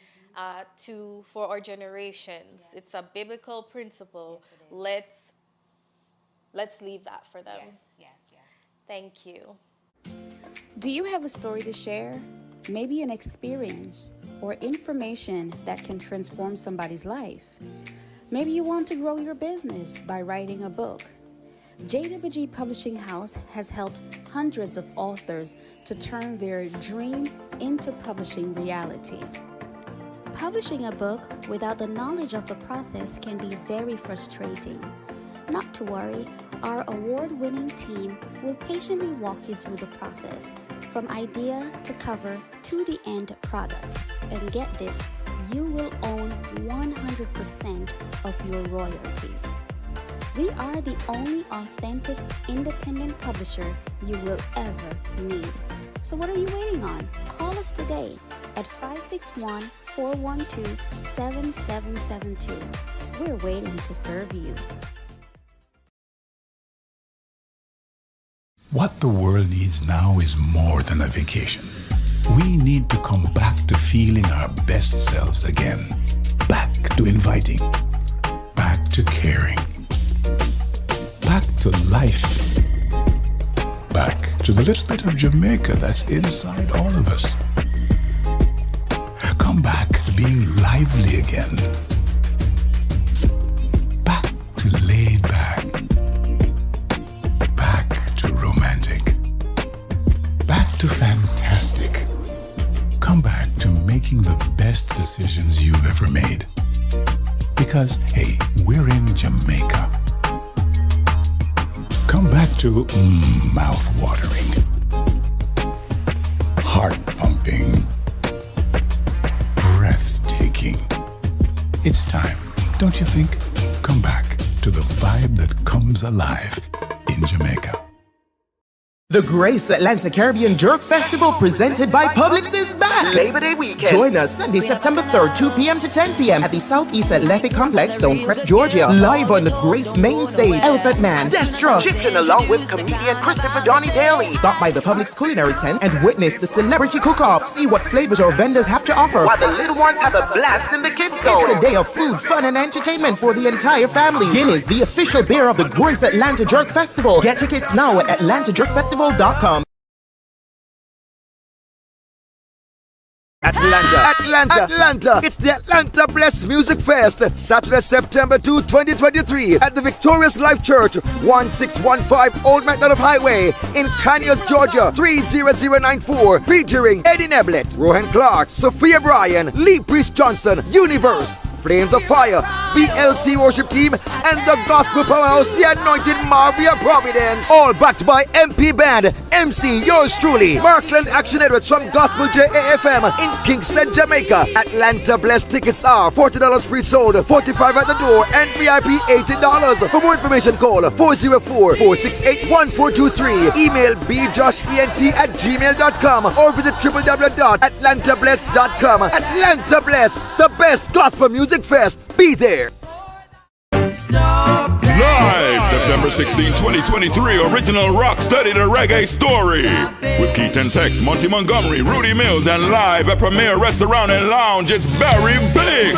for our generations. Yes. It's a biblical principle. Yes, let's leave that for them. Yes. Thank you. Do you have a story to share? Maybe an experience or information that can transform somebody's life? Maybe you want to grow your business by writing a book. JWG Publishing House has helped hundreds of authors to turn their dream into publishing reality. Publishing a book without the knowledge of the process can be very frustrating. Not to worry, our award-winning team will patiently walk you through the process, from idea to cover to the end product. And get this, you will own 100% of your royalties. We are the only authentic independent publisher you will ever need. So what are you waiting on? Call us today at 561-412-7772. We're waiting to serve you. What the world needs now is more than a vacation. We need to come back to feeling our best selves again. Back to inviting. Back to caring. Back to life. Back to the little bit of Jamaica that's inside all of us. Come back to being lively again. Back to laid back. Back to romantic. Back to fantastic. Come back to making the best decisions you've ever made. Because, hey, we're in Jamaica. Come back to mouth-watering, heart-pumping, breathtaking. It's time, don't you think? Come back to the vibe that comes alive in Jamaica. The Grace Atlanta Caribbean Jerk Festival presented by Publix is back. Labor Day weekend. Join us Sunday, September 3rd, 2 p.m. to 10 p.m. at the Southeast Athletic Complex, Stonecrest, Georgia. Live on the Grace main stage, Elephant Man, Destra, Chipson, along with comedian Christopher Donnie Daly. Stop by the Publix culinary tent and witness the celebrity cook-off. See what flavors our vendors have to offer, while the little ones have a blast in the kids zone. It's a day of food, fun, and entertainment for the entire family. Guinness, the official beer of the Grace Atlanta Jerk Festival. Get tickets now at AtlantaJerkFestival.com. Atlanta. It's the Atlanta Bless Music Fest, Saturday, September 2, 2023, at the Victorious Life Church, 1615 Old McDonough Highway in Conyers, Georgia, 30094, featuring Eddie Neblett, Rohan Clark, Sophia Bryan, Lee Priest Johnson, Universe, Flames of Fire, VLC Worship Team, and the Gospel Powerhouse, the Anointed Maria Providence. All backed by MP Band, MC, yours truly, Markland Action Edwards from Gospel JAFM in Kingston, Jamaica. Atlanta Bless tickets are $40 pre-sold, $45 at the door, and VIP $80. For more information, call 404-468-1423. Email bjoshent@gmail.com or visit www.atlantabless.com. Atlanta Bless, the best gospel music fest. Be there. Live September 16, 2023, original rock study the reggae story with Keith and Tex, Monty Montgomery, Rudy Mills, and live at Premier Restaurant and Lounge. It's Barry Big.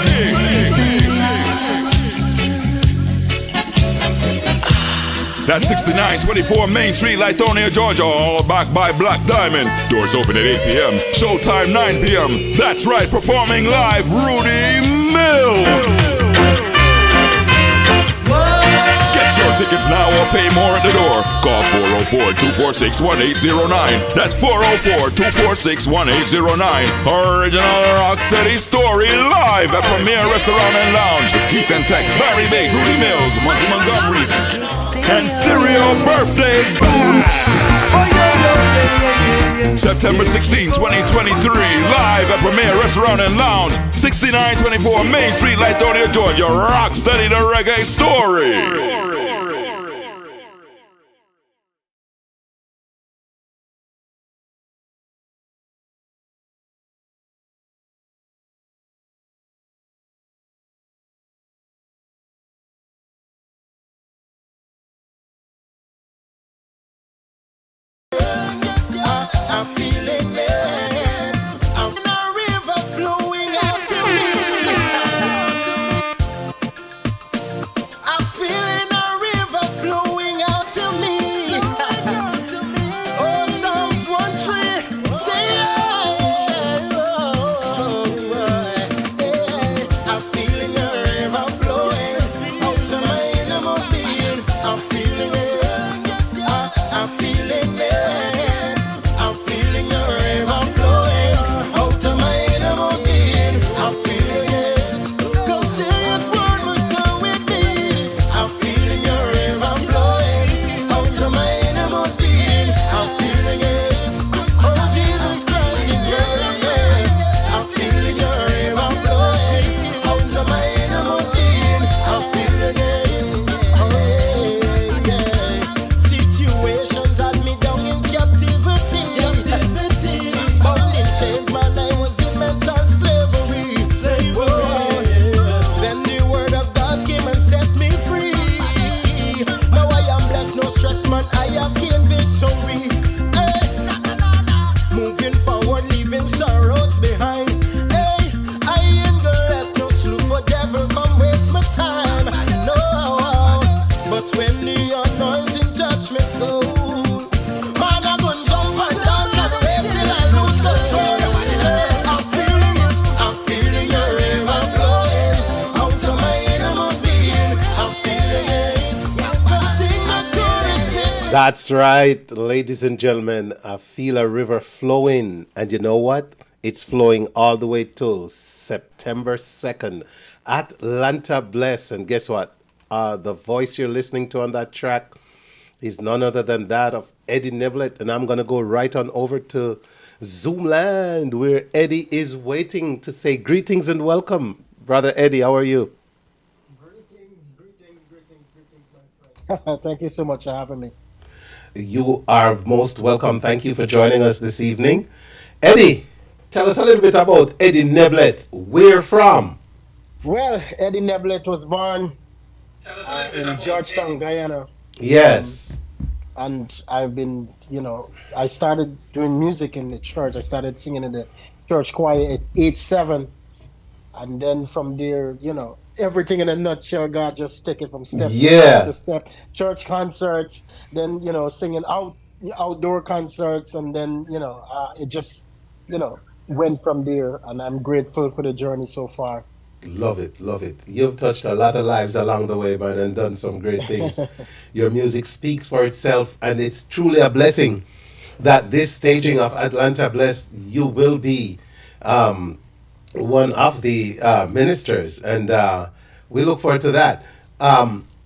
That's 6924 Main Street, Lithonia, Georgia, all backed by Black Diamond. Doors open at 8 p.m. Showtime 9 p.m. That's right, performing live, Rudy Mills. Get your tickets now or pay more at the door. Call 404-246-1809. That's 404-246-1809. Original Rocksteady Story live at Premier Restaurant and Lounge with Keith and Tex, Barry Biggs, Rudy Mills, Monty Montgomery, and Stereo Birthday Boom. September 16, 2023, live at Premier Restaurant and Lounge, 6924 Main Street, Lithonia, Georgia. Rocksteady the Reggae Story. I'm feeling soul. Man, I gon' jump and dance and rave till I lose control. I'm feeling it, I'm feeling your river flowing out of my innermost being. I'm feeling it. Sing the chorus with That's right, ladies and gentlemen. I feel a river flowing, and you know what? It's flowing all the way to September 2nd. Atlanta Bless. And guess what? The voice you're listening to on that track is none other than that of Eddie Niblett. And I'm going to go right on over to Zoomland, where Eddie is waiting to say greetings and welcome. Brother Eddie, how are you? Thank you so much for having me. You are most welcome. Thank you for joining us this evening. Eddie, tell us a little bit about Eddie Niblett. Where from? Well, Eddie Niblett was born in Georgetown, Guyana. Yes. And I've been, I started doing music in the church. I started singing in the church choir at age 7. And then from there, everything in a nutshell, God just take it from step to step. Church concerts, then, singing outdoor concerts. And then, it just, went from there. And I'm grateful for the journey so far. Love it, love it. You've touched a lot of lives along the way, man, and done some great things. Your music speaks for itself, and it's truly a blessing that this staging of Atlanta Bless, you will be one of the ministers, and we look forward to that.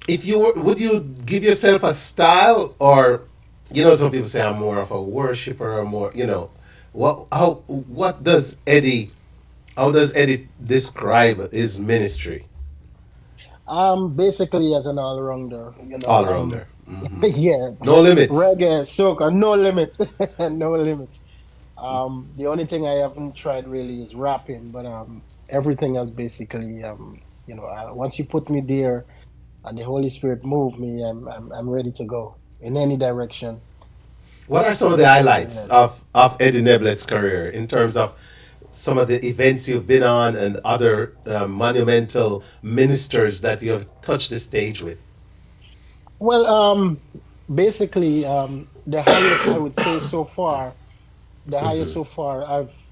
If you were, would you give yourself a style, or some people say I'm more of a worshiper, or more, what does Eddie? How does Eddie describe his ministry? Basically as an all-rounder. All-rounder. Yeah. No limits. Reggae, soca, no limits. No limits. The only thing I haven't tried really is rapping, but everything else basically, once you put me there and the Holy Spirit move me, I'm ready to go in any direction. What are some of the highlights of Eddie Niblett's career in terms of some of the events you've been on and other monumental ministers that you have touched the stage with? Well, basically, the highest I would say so far,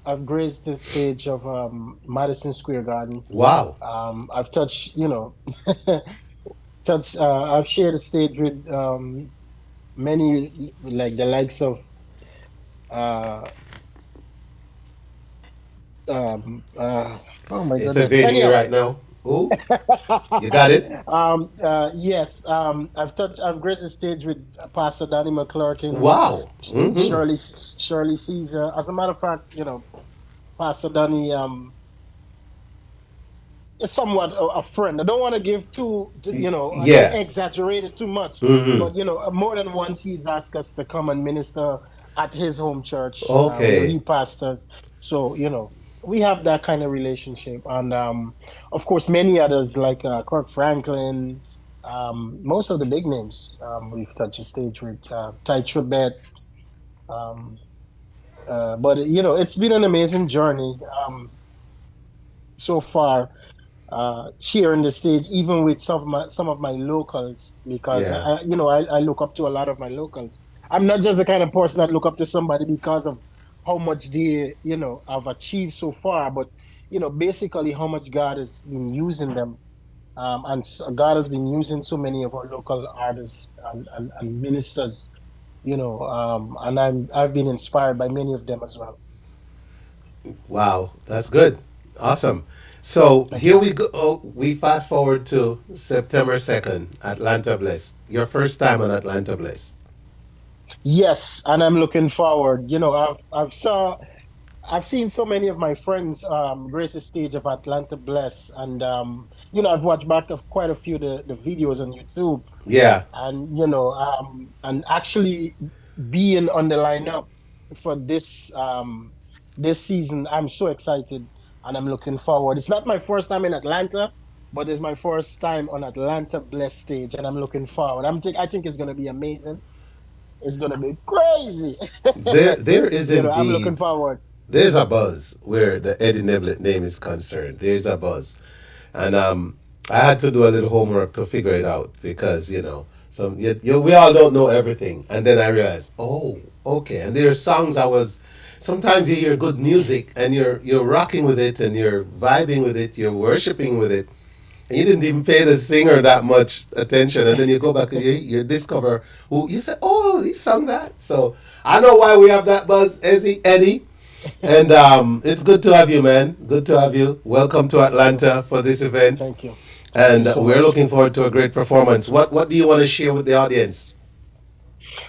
I've graced the stage of Madison Square Garden. Wow. I've touched, I've shared the stage with many, like the likes of oh my goodness. It's evading you right now. Who? You got it? Yes. I've graced the stage with Pastor Donnie McClurkin. Wow. Shirley Caesar. As a matter of fact, Pastor Donnie is somewhat a friend. I don't want to give too, exaggerate it too much. But more than once he's asked us to come and minister at his home church. Okay. He pastors. So, we have that kind of relationship, and of course many others like Kirk Franklin, most of the big names we've touched the stage with, Ty Tribbett, but it's been an amazing journey so far, sharing the stage even with some of my locals, because I look up to a lot of my locals. I'm not just the kind of person that look up to somebody because of how much they, have achieved so far, but, basically how much God has been using them. And God has been using so many of our local artists and ministers, and I've been inspired by many of them as well. Wow, that's good. Awesome. So here we go. Oh, we fast forward to September 2nd, Atlanta Bless. Your first time on Atlanta Bless. Yes, and I'm looking forward. I've seen so many of my friends grace the stage of Atlanta Bless, and I've watched back of quite a few of the videos on YouTube. Yeah. And and actually being on the lineup for this season, I'm so excited and I'm looking forward. It's not my first time in Atlanta, but it's my first time on Atlanta Bless stage, and I'm looking forward. I think it's going to be amazing. It's going to be crazy. There is indeed. I'm looking forward. There's a buzz where the Eddie Niblett name is concerned. There's a buzz. And I had to do a little homework to figure it out because, We all don't know everything. And then I realized, oh, okay. And there are songs sometimes you hear good music and you're rocking with it and you're vibing with it, you're worshiping with it. And you didn't even pay the singer that much attention. And then you go back and you discover who you say, oh, he sung that. So I know why we have that buzz, Eddie. And it's good to have you, man. Good to have you. Welcome to Atlanta for this event. Thank you. And we're looking forward to a great performance. What do you want to share with the audience?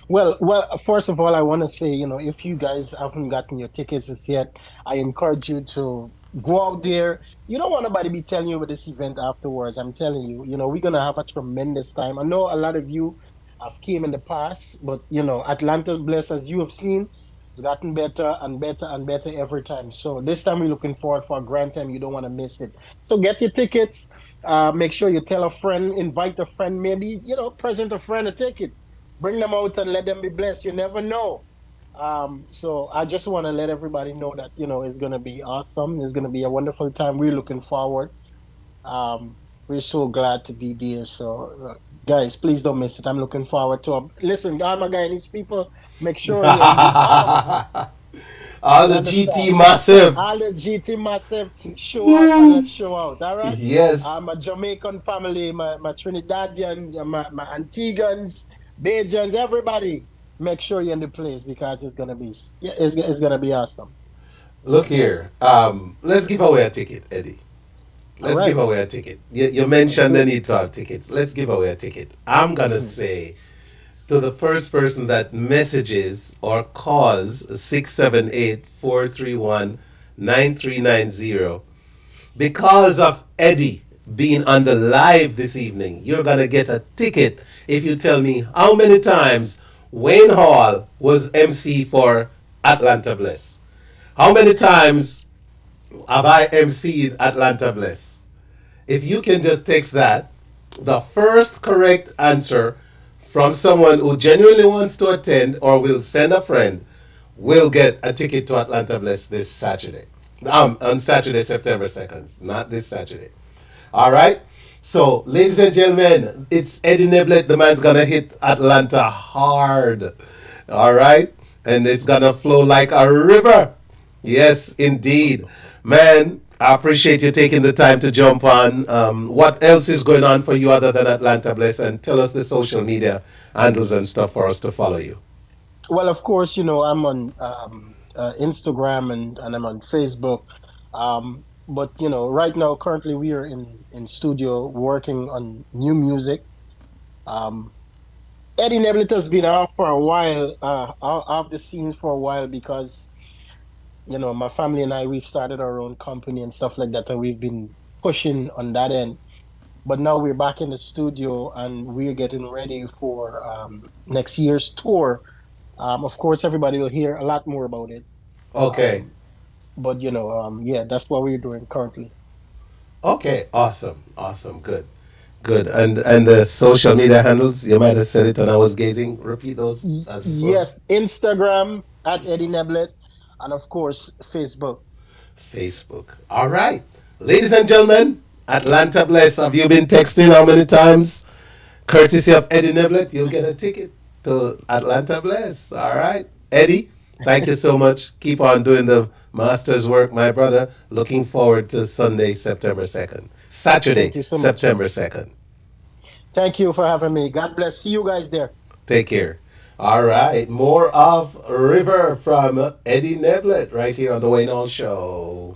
Well, first of all, I want to say, if you guys haven't gotten your tickets as yet, I encourage you to go out there. You don't want nobody be telling you about this event afterwards. I'm telling you, we're going to have a tremendous time. I know a lot of you have came in the past, but, Atlanta Bless, as you have seen, it's gotten better and better and better every time. So this time we're looking forward for a grand time. You don't want to miss it. So get your tickets. Make sure you tell a friend, invite a friend, maybe, present a friend a ticket. Bring them out and let them be blessed. You never know. So I just want to let everybody know that, it's going to be awesome. It's going to be a wonderful time. We're looking forward. We're so glad to be there. So, guys, please don't miss it. I'm looking forward to it. Listen, all my Guyanese people, make sure all the GT Massive. All the GT Massive. Show up and let's show out. All right? Yes. My Jamaican family, my Trinidadian, my Antiguans, Bajans, everybody. Make sure you're in the place because it's gonna be awesome. Look here, let's give away a ticket, Eddie. Let's give away a ticket. You mentioned the need to have tickets. Let's give away a ticket. I'm gonna say to the first person that messages or calls 678-431-9390, because of Eddie being on the live this evening, you're gonna get a ticket if you tell me how many times Wayne Hall was MC for Atlanta Bless. How many times have I MC'd Atlanta Bless? If you can just text that, the first correct answer from someone who genuinely wants to attend or will send a friend will get a ticket to Atlanta Bless this Saturday. On Saturday, September 2nd, not this Saturday. All right? So, ladies and gentlemen, it's Eddie Neblet. The man's going to hit Atlanta hard. All right? And it's going to flow like a river. Yes, indeed. Man, I appreciate you taking the time to jump on. What else is going on for you other than Atlanta Bless? And tell us the social media handles and stuff for us to follow you. Well, of course, I'm on Instagram and I'm on Facebook. But, right now, currently we are in studio working on new music. Eddie Neblet has been off for a while, off the scenes for a while because, my family and I, we've started our own company and stuff like that, and we've been pushing on that end. But now we're back in the studio and we're getting ready for next year's tour. Of course, everybody will hear a lot more about it. Okay. But that's what we're doing currently. Okay, awesome, good. And the social media handles, you might have said it when I was gazing. Repeat those. Yes, Instagram at Eddie Neblet, and of course Facebook. All right, ladies and gentlemen, Atlanta Bless. Have you been texting how many times? Courtesy of Eddie Neblet, you'll get a ticket to Atlanta Bless. All right, Eddie. Thank you so much. Keep on doing the master's work, my brother. Looking forward to Sunday, September 2nd. Saturday, so September 2nd. Thank you for having me. God bless. See you guys there. Take care. All right. More of River from Eddie Neblet right here on the Wayne Hall Show.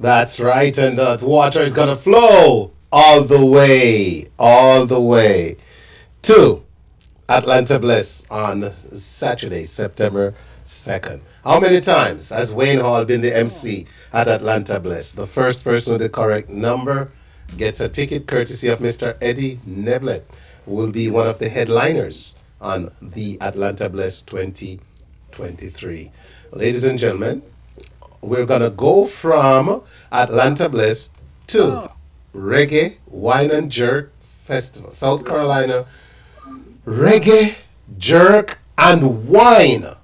That's right, and the water is gonna flow all the way to Atlanta Bliss on Saturday, September 2nd. How many times has Wayne Hall been the MC at Atlanta Bliss? The first person with the correct number gets a ticket courtesy of Mr. Eddie Neblet, who will be one of the headliners on the Atlanta Bliss 2023. Ladies and gentlemen, we're going to go from Atlanta Bliss to Reggae Wine and Jerk Festival, South Carolina Reggae, Jerk and Wine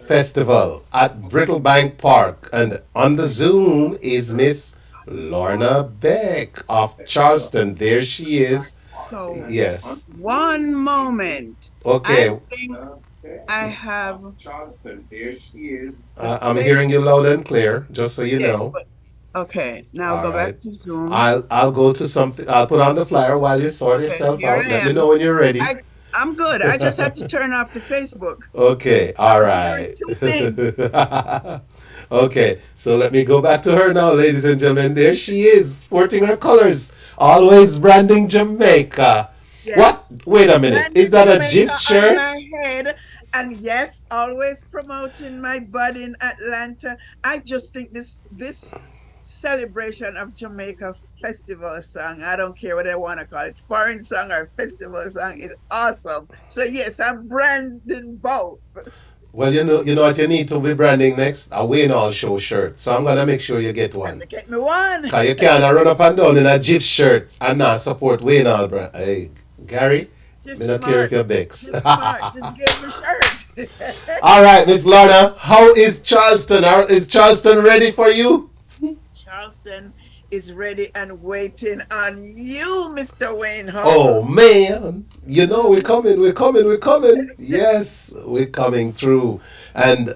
Festival at Brittlebank Park. And on the Zoom is Miss Lorna Beck of Charleston. There she is. So, yes. One moment. Okay. I think I have. Charleston. There she is. I'm hearing you loud and clear, just so you know. Okay, now All go right. back to Zoom. I'll go to something. I'll put on the flyer while you sort yourself here out. I Let me am. know when you're ready. I'm good. I just have to turn off the Facebook. Okay, all right. Two things. Okay, so let me go back to her now, ladies and gentlemen. There she is, sporting her colors, always branding Jamaica. Yes. What? Wait a minute. Branding Is that a Jamaica GIF on shirt? my head, and yes, always promoting my bud in Atlanta. I just think this celebration of Jamaica festival song, I don't care what I want to call it, foreign song or festival song, is awesome. So yes, I'm branding both. Well, you know what you need to be branding next? A Wayne All Show shirt. So I'm gonna make sure you get one. Get me one. Cause you can't run up and down in a GIF shirt and not support Wayne All brand. Hey, Gary, I don't care if you're Bex. Just smart. Just get me shirt. All right, Miss Lorna, how is Charleston? Is Charleston ready for you? Charleston is ready and waiting on you, Mr. Wayne Hall. Oh man, you know we're coming. Yes, we're coming through. And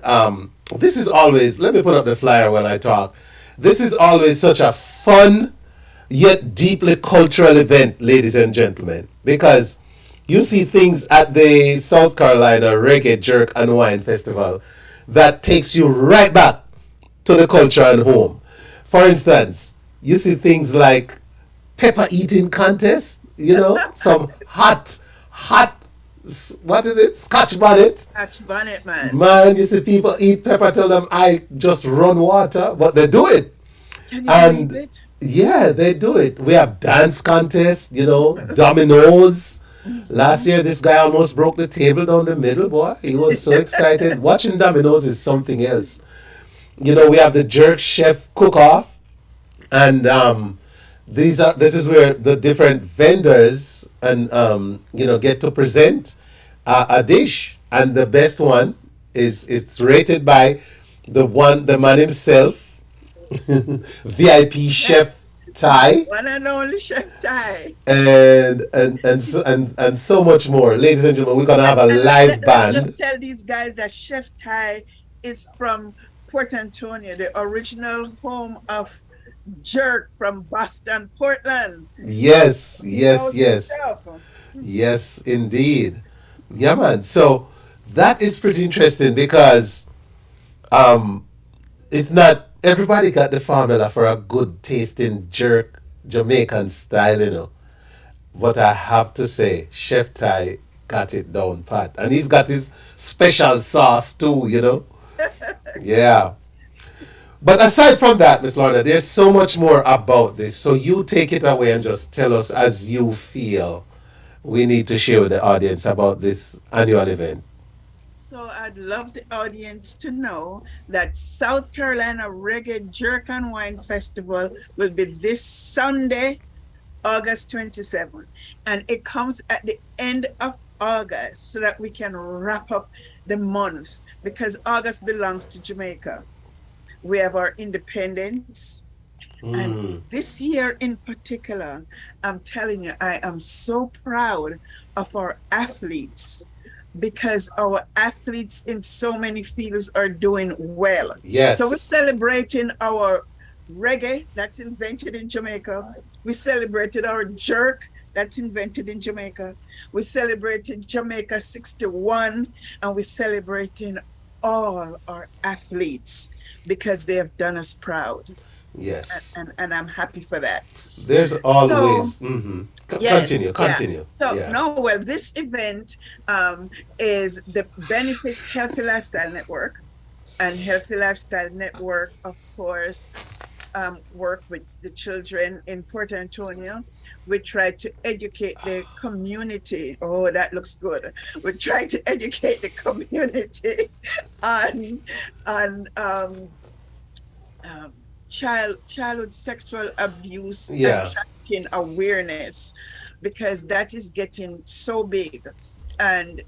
this is always, let me put up the flyer while I talk. This is always such a fun yet deeply cultural event, ladies and gentlemen, because you see things at the South Carolina Reggae, Jerk and Wine Festival that takes you right back to the culture and home. For instance, you see things like pepper eating contest, some hot, what is it? Scotch bonnet. Scotch bonnet, man. Man, you see people eat pepper, tell them I just run water, but they do it. Can you believe it? Yeah, they do it. We have dance contests, dominoes. Last year, this guy almost broke the table down the middle, boy. He was so excited. Watching dominoes is something else. We have the Jerk Chef Cook-Off. And this is where the different vendors and get to present a dish, and the best one it's rated by the man himself, VIP Chef Ty, one and only Chef Ty, and so much more. Ladies and gentlemen, we're gonna have a live band. Just tell these guys that Chef Ty is from Port Antonio, the original home of Jerk from Boston, Portland. Yes, indeed. Yeah, man. So that is pretty interesting because it's not everybody got the formula for a good tasting jerk Jamaican style, But I have to say, Chef Ty got it down pat, and he's got his special sauce too, Yeah. But aside from that, Miss Lorna, there's so much more about this. So you take it away and just tell us as you feel we need to share with the audience about this annual event. So I'd love the audience to know that South Carolina Reggae Jerk and Wine Festival will be this Sunday, August 27th. And it comes at the end of August so that we can wrap up the month, because August belongs to Jamaica. We have our independence. And this year in particular, I'm telling you, I am so proud of our athletes, because our athletes in so many fields are doing well. Yes. So we're celebrating our reggae that's invented in Jamaica. We celebrated our jerk that's invented in Jamaica. We celebrated Jamaica 61, and we're celebrating all our athletes because they have done us proud. Yes. and I'm happy for that. There's So always. yes, Continue, yeah. continue. So Yeah. no, well, this event is the Benefits Healthy Lifestyle Network, and Healthy Lifestyle Network, of course, work with the children in Port Antonio. We try to educate the community. Oh, that looks good. We try to educate the community on um, childhood sexual abuse and Yeah. trafficking awareness, because that is getting so big, and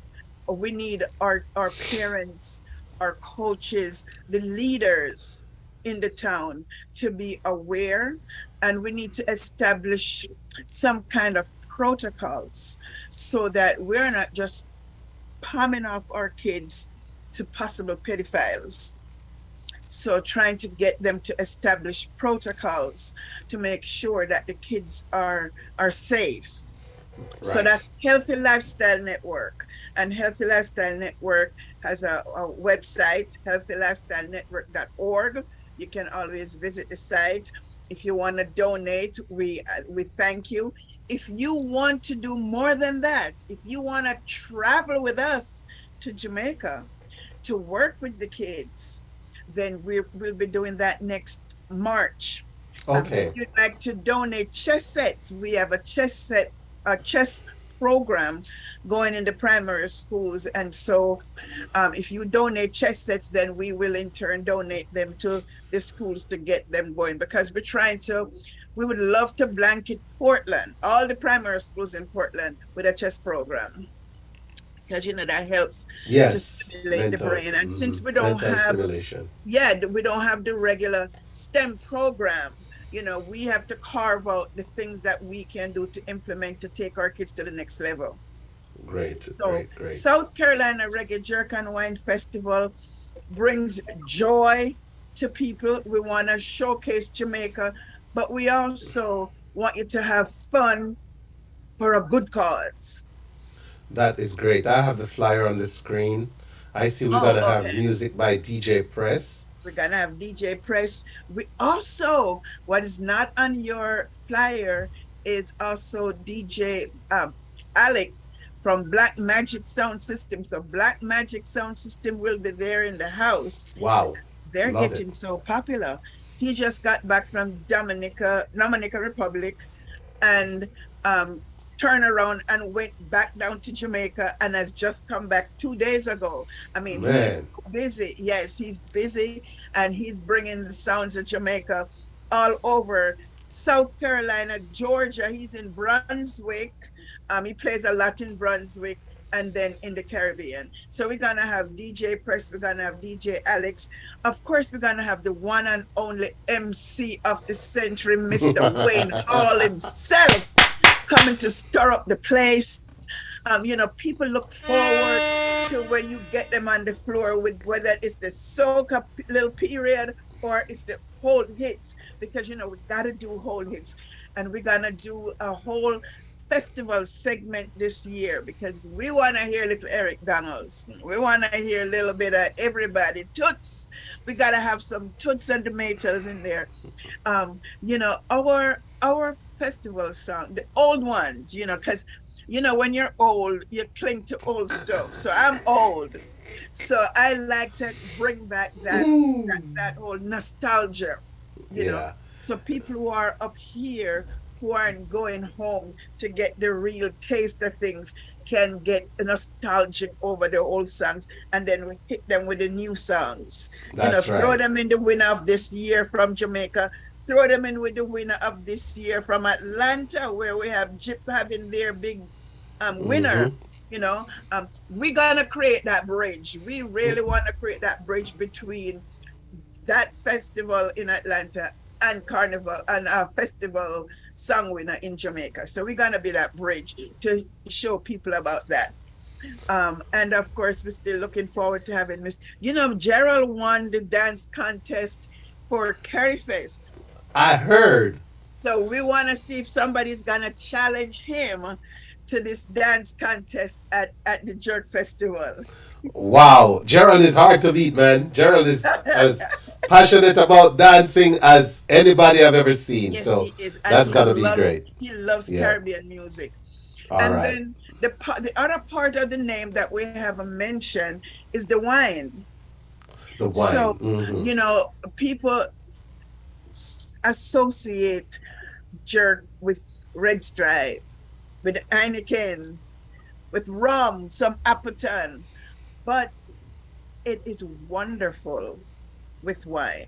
we need our parents, our coaches, the leaders in the town to be aware, and we need to establish some kind of protocols so that we're not just palming off our kids to possible pedophiles. So trying to get them to establish protocols to make sure that the kids are safe. So Right. that's Healthy Lifestyle Network. And Healthy Lifestyle Network has a website, healthylifestylenetwork.org. You can always visit the site. If you want to donate, we thank you. If you want to do more than that, if you want to travel with us to Jamaica to work with the kids, then we'll be doing that next March. Okay. If you'd like to donate chess sets, we have a chess program going in the primary schools. And so if you donate chess sets, then we will in turn donate them to the schools to get them going, because we would love to blanket Portland, all the primary schools in Portland, with a chess program. Because that helps to Yes. stimulate the Mental. brain. And since we don't Mental have stimulation. we don't have the regular STEM program, we have to carve out the things that we can do to implement to take our kids to the next level. Great. So Great. South Carolina Reggae Jerk and Wine Festival brings joy to people. We want to showcase Jamaica, but we also want you to have fun for a good cause. That is great. I have the flyer on the screen. I see we're Oh, gonna have okay. music by DJ Press. We're gonna have DJ Press. We also, what is not on your flyer is also DJ Alex from Black Magic Sound System. So Black Magic Sound System will be there in the house. Wow. They're Love getting it. so popular. He just got back from Dominican Republic, and turned around and went back down to Jamaica, and has just come back 2 days ago. I mean, he's Man. busy. Yes, he's busy, and he's bringing the sounds of Jamaica all over South Carolina, Georgia. He's in Brunswick. He plays a lot in Brunswick, and then in the Caribbean. So we're gonna have DJ Press, we're gonna have DJ Alex. Of course, we're gonna have the one and only MC of the century, Mr. Wayne Hall himself, coming to stir up the place. People look forward to when you get them on the floor, with whether it's the soca little period or it's the whole hits, because we gotta do whole hits, and we're gonna do a whole festival segment this year, because we want to hear little Eric Donaldson. We want to hear a little bit of everybody. Toots. We got to have some Toots and the Maytals in there. Our festival song, the old ones, because when you're old, you cling to old stuff. So I'm old. So I like to bring back that whole nostalgia, Yeah. So people who are up here, who aren't going home to get the real taste of things, can get nostalgic over the old songs, and then we hit them with the new songs. That's Throw right. them in the winner of this year from Jamaica. Throw them in with the winner of this year from Atlanta, where we have Jip having their big winner. We're gonna create that bridge. We really want to create that bridge between that festival in Atlanta and Carnival and our festival song winner in Jamaica. So we're gonna be that bridge to show people about that. And of course, we're still looking forward to having Miss. Gerald won the dance contest for Carrie Fest. I heard. So we want to see if somebody's gonna challenge him to this dance contest at the Jerk Festival. Wow. Gerald is hard to beat, man. Gerald is passionate about dancing as anybody I've ever seen. Yes, So he is, and that's gonna be great. he loves Yeah. Caribbean music. All And right. then the other part of the name that we haven't mentioned is the wine. The wine. So Mhm. people associate jerk with Red Stripe, with Heineken, with rum, some Appleton, but it is wonderful with wine.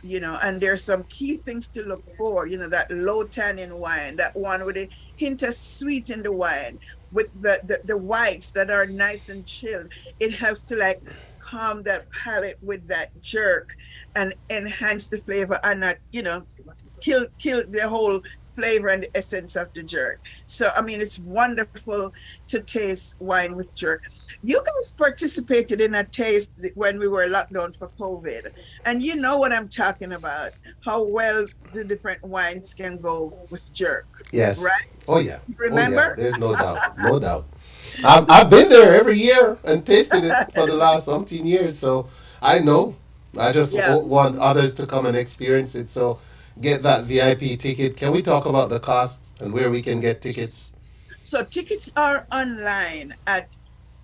And there's some key things to look for, that low tannin wine, that one with a hint of sweet in the wine, with the whites that are nice and chilled. It helps to like calm that palate with that jerk and enhance the flavor and not, kill the whole flavor and the essence of the jerk. So, I mean, it's wonderful to taste wine with jerk. You guys participated in a taste when we were locked down for COVID. And you know what I'm talking about, how well the different wines can go with jerk. Yes. Right? Oh yeah. Remember? Oh yeah. There's no doubt. No doubt. I've been there every year and tasted it for the last umpteen years, so I know. I just Yeah. want others to come and experience it. So get that VIP ticket. Can we talk about the cost and where we can get tickets? So tickets are online at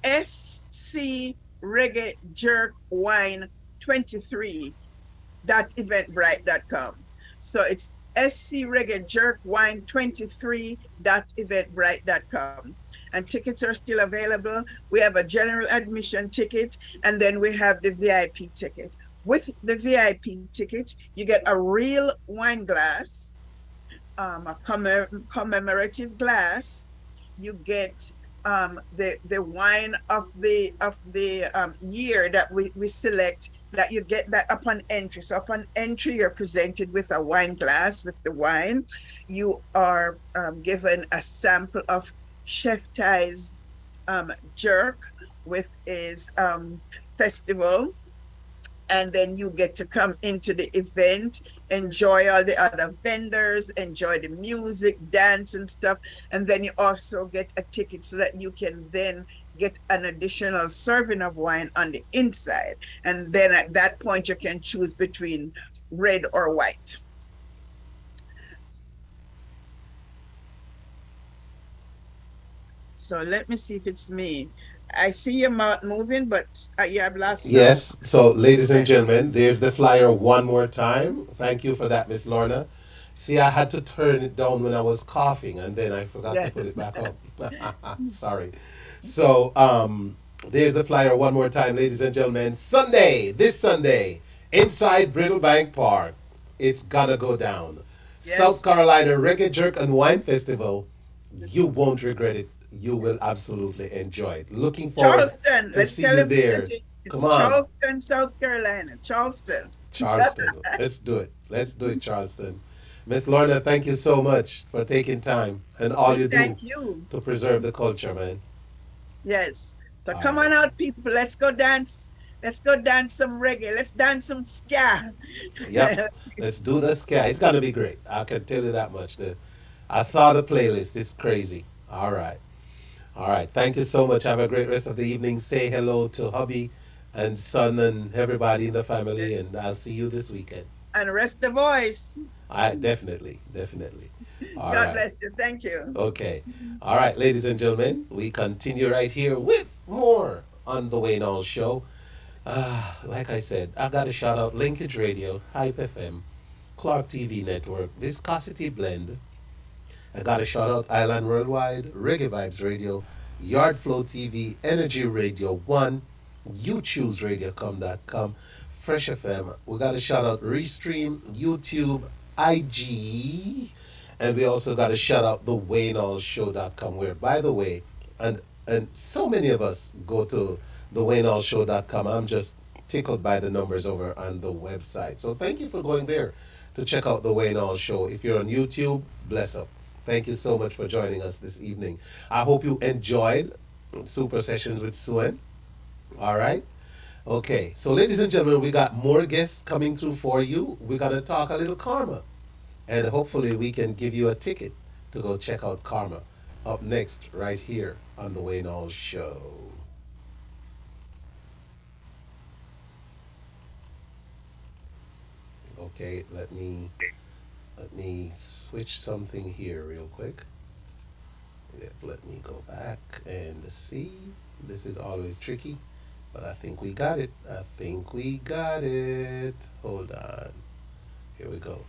SC Reggae Jerk Wine 23.eventbrite.com. So it's SC Reggae Jerk Wine 23.eventbrite.com. And tickets are still available. We have a general admission ticket, and then we have the VIP ticket. With the VIP ticket, you get a real wine glass, a commemorative glass. You get the wine of the year that we select, that you get that upon entry. So upon entry, you're presented with a wine glass with the wine. You are given a sample of Chef Ty's jerk with his festival. And then you get to come into the event, enjoy all the other vendors, enjoy the music, dance and stuff. And then you also get a ticket so that you can then get an additional serving of wine on the inside. And then at that point, you can choose between red or white. So let me see if it's me. I see your mouth moving, but you have lost. Yes. So, ladies and gentlemen, there's the flyer one more time. Thank you for that, Miss Lorna. See, I had to turn it down when I was coughing, and then I forgot to put it back up. Sorry. So, there's the flyer one more time, ladies and gentlemen. This Sunday, inside Brittle Bank Park, it's gonna go down. Yes. South Carolina Reggae Jerk and Wine Festival. You won't regret it. You will absolutely enjoy it. Looking forward Charleston. to Let's see tell you him the there. city. It's Come on. Charleston, South Carolina. Charleston. Charleston. Let's do it. Let's do it, Charleston. Miss Lorna, thank you so much for taking time and all you do Thank you. to preserve the culture, man. Yes. So come on out, people. Let's go dance. Let's go dance some reggae. Let's dance some ska. Yep. Let's do the ska. It's gonna be great. I can tell you that much. I saw the playlist. It's crazy. All right. All right. Thank you so much. Have a great rest of the evening. Say hello to hubby and son and everybody in the family, and I'll see you this weekend. And rest the voice. I definitely. All God right. bless you. Thank you. Okay. All right, ladies and gentlemen, we continue right here with more on the Wayne All Show. Like I said, I got to shout out Linkage Radio, HypeFM, Clark TV Network, Viscosity Blend. I got to shout out Island Worldwide, Reggae Vibes Radio, Yard Flow TV, Energy Radio 1, YouChooseRadiocom.com, Fresh FM. We got to shout out Restream, YouTube, IG, and we also got to shout out the WayneAllShow.com, where, by the way, and so many of us go to the WayneAllShow.com. I'm just tickled by the numbers over on the website. So thank you for going there to check out the Wayne All Show. If you're on YouTube, bless up. Thank you so much for joining us this evening. I hope you enjoyed Super Sessions with Suen. All right. Okay. So, ladies and gentlemen, we got more guests coming through for you. We're going to talk a little Karma. And hopefully we can give you a ticket to go check out Karma. Up next, right here on the Wayne All Show. Okay, let me switch something here real quick. Yep, let me go back and see. This is always tricky, but I think we got it. I think we got it. Hold on. Here we go.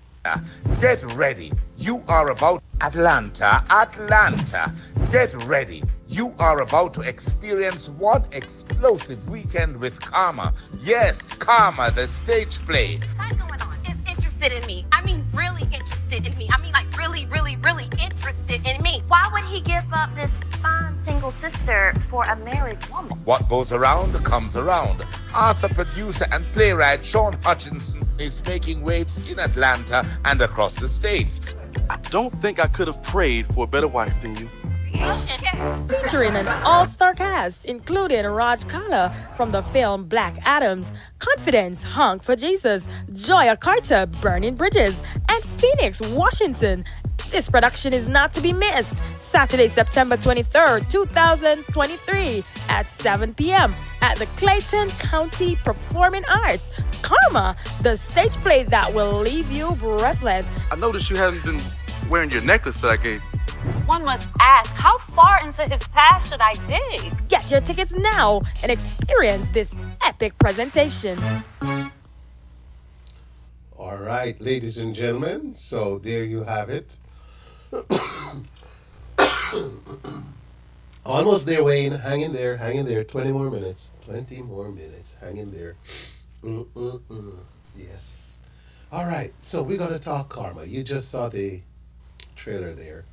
Get ready. You are about Atlanta. Get ready. You are about to experience one explosive weekend with Karma. Yes, Karma, the stage play. What's going on? Is interested in me. I mean, really interested in me. I mean, like, really, really, really interested in me. Why would he give up this fine single sister for a married woman? What goes around comes around. Author, producer, and playwright Sean Hutchinson is making waves in Atlanta and across the states. I don't think I could have prayed for a better wife than you. Featuring an all-star cast, including Raj Kala from the film Black Adams, Confidence, Honk for Jesus, Joya Carter, Burning Bridges, and Phoenix, Washington. This production is not to be missed. Saturday, September 23rd, 2023 at 7 p.m. at the Clayton County Performing Arts. Karma, the stage play that will leave you breathless. I noticed you haven't been wearing your necklace that I gave you. One must ask, how far into his past should I dig? Get your tickets now and experience this epic presentation. All right, ladies and gentlemen, so there you have it. Almost there, Wayne. Hang in there. 20 more minutes. Hang in there. Yes. All right, so we're going to talk Karma. You just saw the trailer there.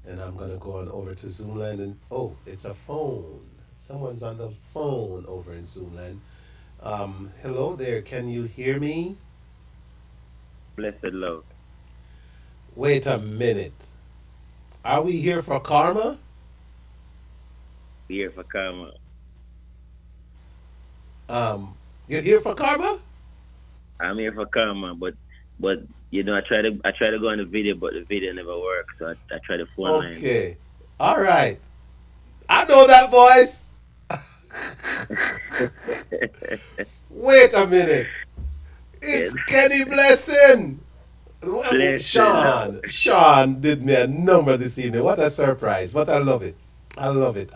And I'm going to go on over to Zoomland and, oh, it's a phone. Someone's on the phone over in Zoomland. Hello there, can you hear me? Blessed love. Wait a minute. Are we here for Karma? Here for Karma. You're here for Karma? I'm here for Karma, but you know, I try to go on the video, but the video never works. So I try to phone line. Okay. All right. I know that voice. Wait a minute. It's Kenny Blessing. Sean did me a number this evening. What a surprise. But I love it. I love it.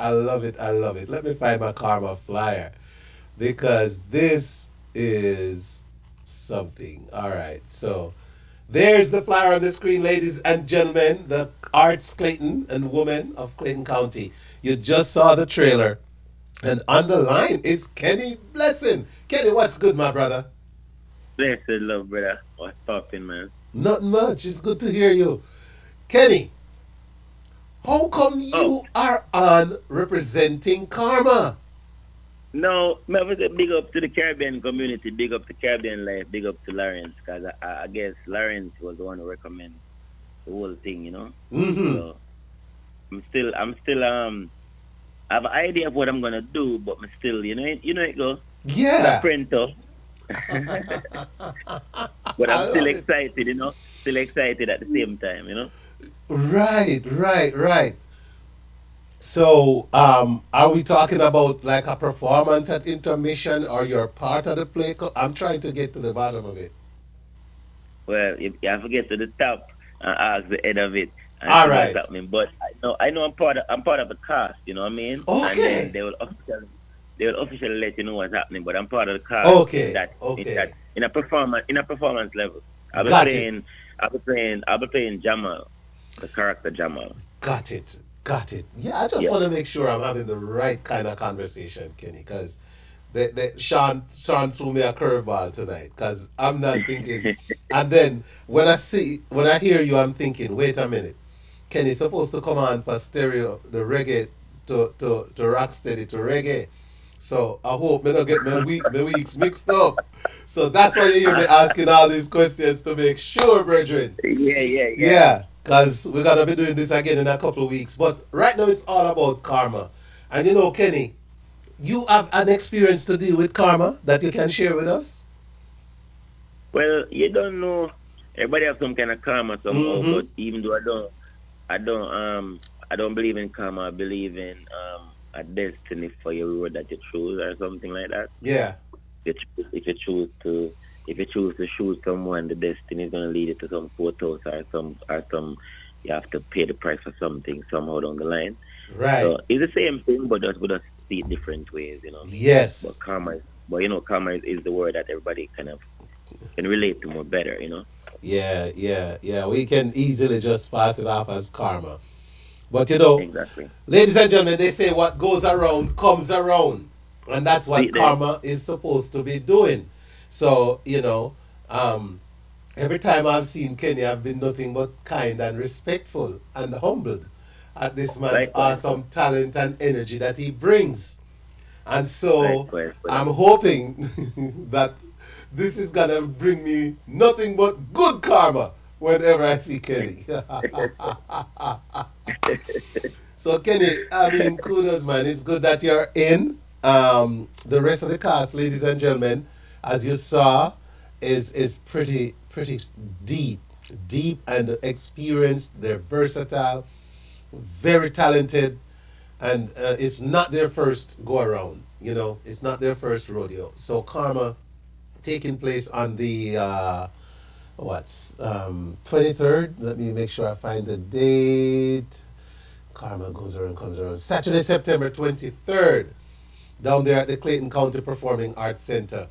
Let me find my Karma flyer because this is something. All right. So there's the flyer on the screen, ladies and gentlemen. The Arts Clayton and women of Clayton County. You just saw the trailer. And on the line is Kenny Blessing. Kenny, what's good, my brother? Blessed love, brother. What's poppin', man? Nothing much. It's good to hear you. Kenny, how come you are on representing Karma? No, I was big up to the Caribbean community, big up to Caribbean life, big up to Lawrence, because I guess Lawrence was the one who recommended the whole thing, you know? Mm-hmm. So I'm still I have an idea of what I'm gonna do, but I'm still, you know it go. Yeah. But I'm still excited, you know. Still excited at the same time, you know. Right. So, are we talking about like a performance at intermission, or you're part of the play? I'm trying to get to the bottom of it. Well, you have to get to the top and ask the head of it. And all see right. What's happening. But I know I'm part of the cast. You know what I mean? Okay. And then they will officially let you know what's happening. But I'm part of the cast. Okay. In a performance level. I'll be playing Jamal, the character Jamal. Got it. Yeah, I just want to make sure I'm having the right kind of conversation, Kenny, because Sean threw me a curveball tonight, because I'm not thinking. And then when I hear you, I'm thinking, wait a minute, Kenny's supposed to come on for stereo, the reggae to rock steady to reggae. So I hope I don't get my weeks mixed up. So that's why you hear me asking all these questions to make sure, brethren. Yeah. Because we're going to be doing this again in a couple of weeks. But right now it's all about Karma. And you know, Kenny, you have an experience to deal with Karma that you can share with us? Well, you don't know. Everybody has some kind of karma somehow, but even though I don't believe in karma, I believe in a destiny for your road that you choose or something like that. Yeah. If you choose to if you choose to shoot someone, the destiny is gonna lead you to some photos or some you have to pay the price for something somehow down the line. Right. So it's the same thing, but we just see it different ways, you know. Yes. But karma is the word that everybody kind of can relate to more better, you know. Yeah. We can easily just pass it off as karma. But Exactly. ladies and gentlemen, they say what goes around comes around. And that's what See, karma is supposed to be doing. So, every time I've seen Kenny, I've been nothing but kind and respectful and humbled at this man's Likewise. awesome talent and energy that he brings. And so Likewise. I'm hoping that this is going to bring me nothing but good karma whenever I see Kenny. So Kenny, I mean, kudos, man. It's good that you're in. The rest of the cast, ladies and gentlemen, as you saw, is pretty deep and experienced. They're versatile, very talented, and it's not their first go around. It's not their first rodeo. So Karma, taking place on the 23rd. Let me make sure I find the date. Karma goes around, comes around. Saturday, September 23rd, down there at the Clayton County Performing Arts Center.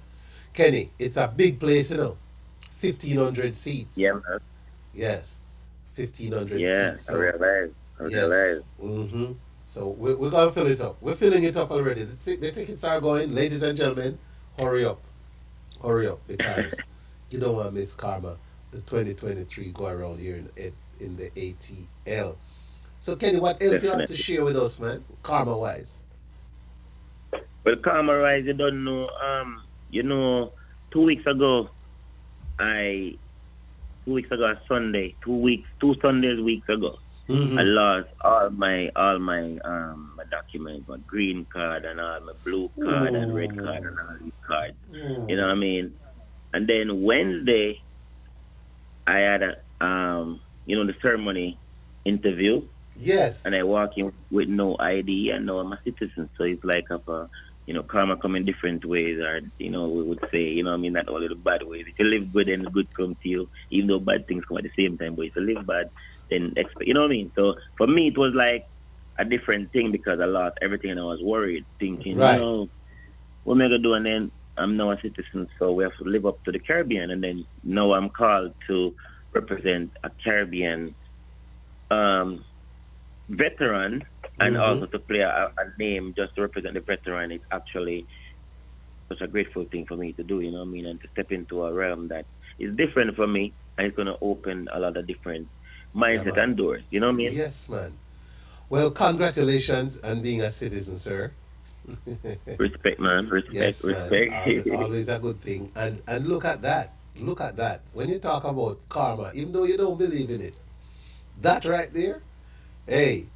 Kenny, it's a big place, 1,500 seats. Yeah, man. Yes, 1,500 Yeah, seats. I realize. Yes. So we're going to fill it up. We're filling it up already. The tickets are going. Ladies and gentlemen, hurry up. Because you don't want to miss Karma, the 2023 go around here in the ATL. So Kenny, what else you have to share with us, man, karma-wise? Well, karma-wise, you don't know. 2 weeks ago, Sunday, 2 Sundays weeks ago, I lost all my my documents, my green card and all my blue card and red card and all these cards. You know what I mean? And then Wednesday, I had the ceremony interview. Yes. And I walk in with no ID and now I'm a citizen. So it's like karma come in different ways, or we would say, not all of the bad ways. If you live good, then good come to you, even though bad things come at the same time. But if you live bad, then expect, you know what I mean? So for me, it was like a different thing because I lost everything and I was worried, thinking, right. What am I gonna do? And then I'm now a citizen, so we have to live up to the Caribbean. And then now I'm called to represent a Caribbean veteran, and also to play a name just to represent the veteran. It's actually such a grateful thing for me to do, you know what I mean, and to step into a realm that is different for me, and it's going to open a lot of different mindset and doors, you know what I mean? Yes, man. Well, congratulations on being a citizen, sir. Respect, man. Respect. Man. Always a good thing. And look at that. When you talk about karma, even though you don't believe in it, that right there, hey,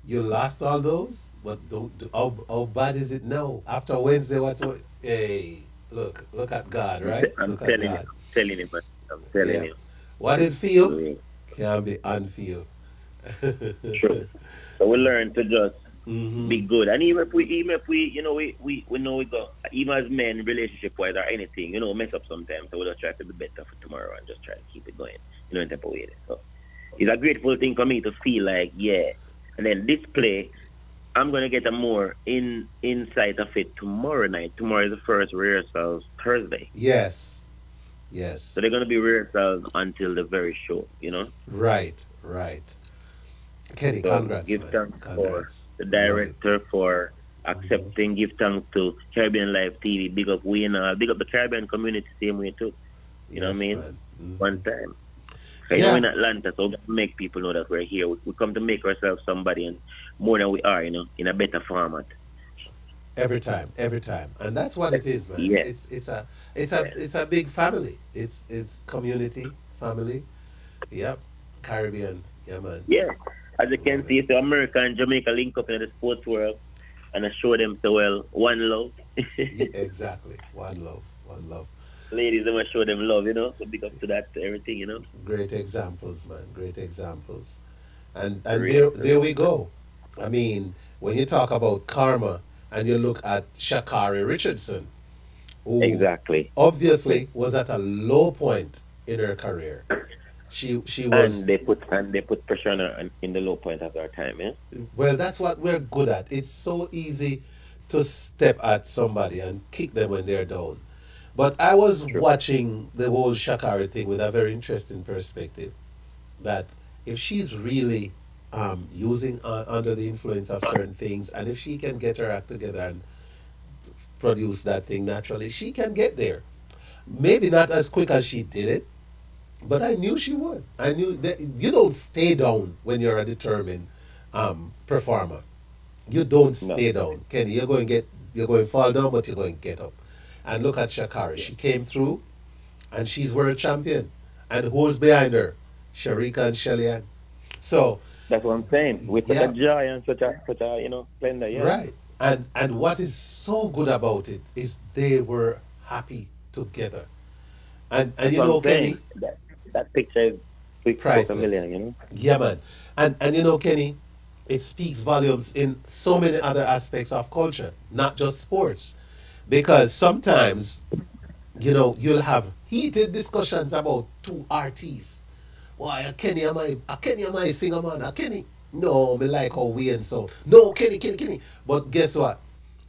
you lost all those, but how bad is it now? After Wednesday, hey, look at God, right? I'm telling you, man. I'm telling you. What is feel can be unfeel. True. So we learn to just be good, and even if we know we go, even as men, relationship wise or anything, mess up sometimes. So we just try to be better for tomorrow and just try to keep it going, in type of way. So it's a grateful thing for me to feel like, yeah. And then this play, I'm gonna get a more insight of it tomorrow night. Tomorrow is the first rehearsals, Thursday. Yes. So they're gonna be rehearsals until the very show, Right. Kenny, so congrats. Give man. thanks Congrats. for the director for accepting. Give thanks to Caribbean Live TV. Big up big up the Caribbean community same way too. You know what I mean? One time. We're in Atlanta, so we make people know that we're here. We come to make ourselves somebody and more than we are, in a better format. Every time, and that's what it is, man. Yeah. It's a big family. It's community, family. Yep, Caribbean, yeah, man. Yeah, as you can see, so America and Jamaica link up in the sports world, and I show them so well. One love. Yeah, exactly, one love. Ladies, I'm gonna show them love, so big up to that, to everything, Great examples, man. Great examples. And there we go. I mean, when you talk about karma and you look at Shakari Richardson, who Exactly. obviously was at a low point in her career. She was, And they put pressure on her in the low point of her time, yeah? well, that's what we're good at. It's so easy to step at somebody and kick them when they're down. But I was watching the whole Shakari thing with a very interesting perspective. That if she's really using under the influence of certain things, and if she can get her act together and produce that thing naturally, she can get there. Maybe not as quick as she did it, but I knew she would. I knew that you don't stay down when you're a determined performer. You don't stay down, Kenny. You're going to fall down, but you're going to get up. And look at Shakari. She came through, and she's world champion. And who's behind her? Sharika and Shellyanne. So that's what I'm saying. With such a joy and such a splendor, yeah. Right. And what is so good about it is they were happy together. And you know, Kenny, that picture is priceless. A million, you know. Yeah, man. And you know, Kenny, it speaks volumes in so many other aspects of culture, not just sports. Because sometimes, you know, you'll have heated discussions about two artists. Why, a Kenny am I singer, man? A Kenny? No, me like how we and so. No, Kenny. But guess what?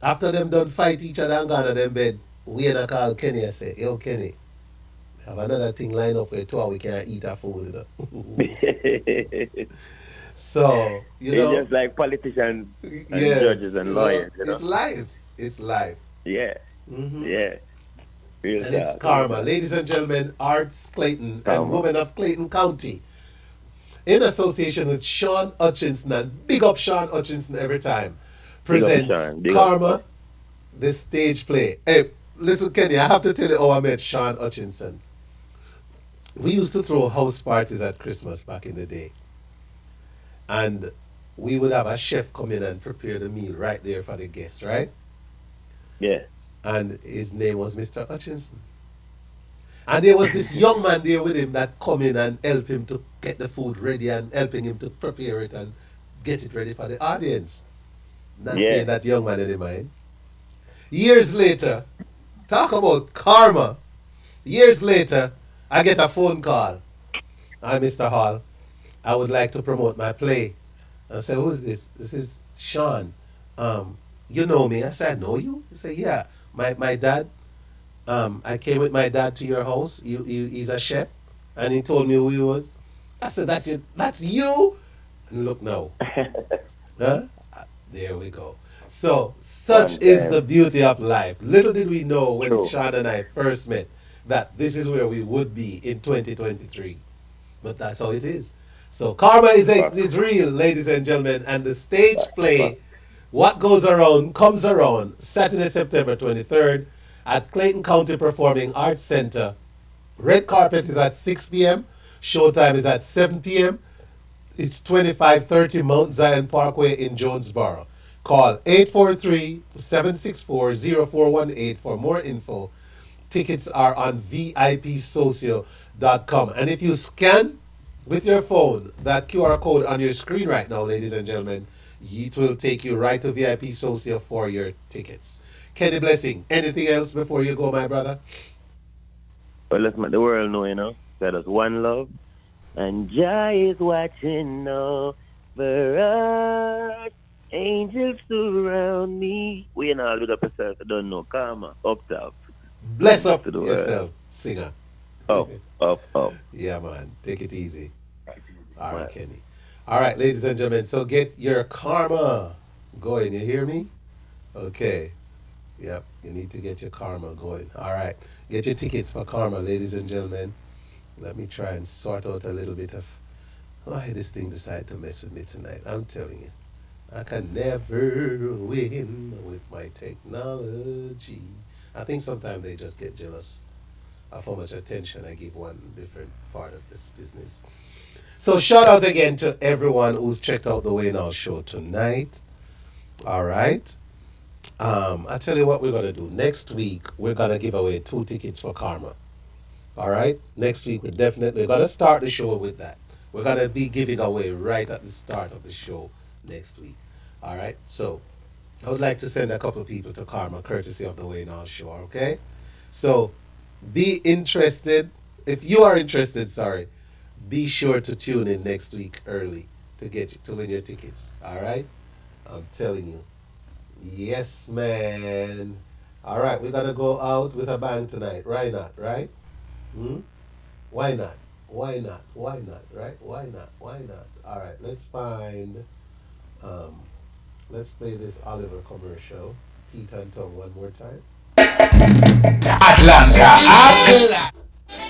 After them done fight each other and gone to them bed, we and I call Kenny and say, yo, Kenny, have another thing lined up where 2 hours we can eat our food, you know? So, you know. It's just like politicians and judges and lawyers, you know. It's life. It's life. Yeah. Mm-hmm. Yeah. Real and it's sad. karma. Ladies and gentlemen, Arts Clayton and women of Clayton County, in association with Sean Hutchinson, and big up Sean Hutchinson every time, presents Karma, the stage play. Hey, listen, Kenny, I have to tell you how I met Sean Hutchinson. We used to throw house parties at Christmas back in the day. And we would have a chef come in and prepare the meal right there for the guests, right? Yeah. And his name was Mr. Hutchinson. And there was this young man there with him that come in and help him to get the food ready and helping him to prepare it and get it ready for the audience. Not paying that young man any mind. Years later, talk about karma. Years later, I get a phone call. Hi, Mr. Hall. I would like to promote my play. I said, who's this? This is Sean. You know me? I said, I know you? He said, yeah. My dad, I came with my dad to your house. He's a chef. And he told me who he was. I said, that's it. That's you? And look now. Huh? There we go. So, such is the beauty of life. Little did we know when Sean and I first met that this is where we would be in 2023. But that's how it is. So, karma is real, ladies and gentlemen. And the stage play, What Goes Around Comes Around, Saturday, September 23rd at Clayton County Performing Arts Center. Red carpet is at 6 p.m. Showtime is at 7 p.m. It's 2530 Mount Zion Parkway in Jonesboro. Call 843-764-0418 for more info. Tickets are on VIPsocio.com. And if you scan with your phone that QR code on your screen right now, ladies and gentlemen, it will take you right to VIP Socio for your tickets. Kenny Blessing, anything else before you go, my brother? Well, let's make the world know, you know, that there's one love, and Jah is watching over us. Angels surround me. We and all do up yourself. I don't know. Karma. Up top. Bless up to yourself, singer. Up. Yeah, man. Take it easy. All right, Kenny. All right, ladies and gentlemen. So get your karma going. You hear me? Okay. Yep. You need to get your karma going. All right. Get your tickets for karma, ladies and gentlemen. Let me try and sort out a little bit of why this thing decided to mess with me tonight. I'm telling you. I can never win with my technology. I think sometimes they just get jealous of how much attention I give one different part of this business. So shout out again to everyone who's checked out the Way Now show tonight. All right. I tell you what we're going to do. Next week, we're going to give away 2 tickets for Karma. All right. Next week, we're going to start the show with that. We're going to be giving away right at the start of the show next week. All right. So I would like to send a couple of people to Karma, courtesy of the Way Now show. Okay. So be interested. If you are interested, sorry, be sure to tune in next week early to win your tickets. All right? I'm telling you. Yes, man. All right, we're going to go out with a bang tonight. Why not, right? Why not? Why not? Why not? Right? Why not? Why not? All right, let's play this Oliver commercial. Teeth and tongue one more time. Atlanta.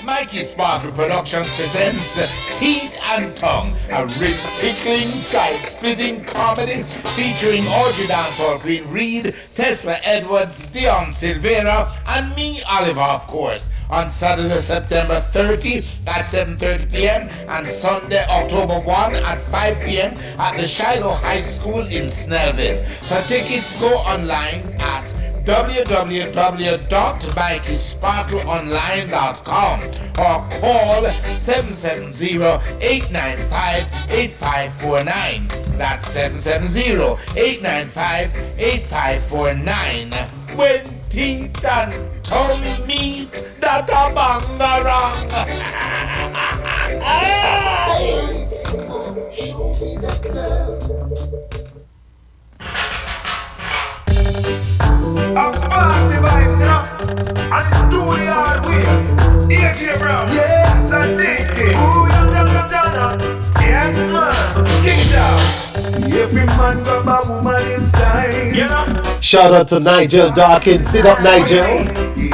Mikey Sparkle Production presents Teeth and Tongue, a rip-tickling, side-splitting comedy featuring Audrey Dancehall Queen Reed, Tesla Edwards, Dion Silvera, and me, Oliver, of course, on Saturday, September 30 at 7:30 p.m. and Sunday, October 1 at 5 p.m. at the Shiloh High School in Snellville. For tickets, go online at www.MikeySparkleOnline.com or call 770-895-8549. That's 770-895-8549. When teeth and tongue meet, that a bangarang. Show me that love. A party vibes, you know, and it's do the hard way. AJ Brown, yes, and Dinky. Ooh, young. Yes, man, kick it out. Every man got a woman in style, you know. Shout out to Nigel Dawkins. Big up, Nigel.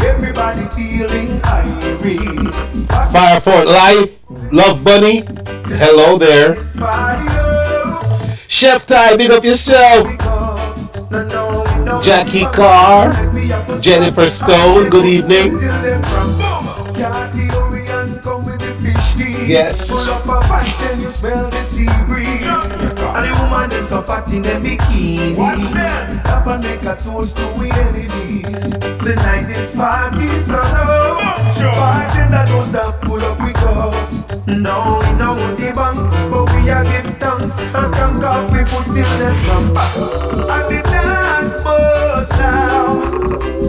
Everybody feeling irate. Firefort Life. Love Bunny. Hello there. Chef Ty, big up yourself. Jackie Carr, Jennifer Stone, good evening. Yes. Pull up a pants and you smell the sea breeze. And the woman them so fat in them bikinis. Watch them. Stop and make a toast to we enemies. The night is parties alone. Bartender don't stop, pull up we cups. No, we know the bank, but we are give thanks. And skunk off we put till them come back. And the dance bus now,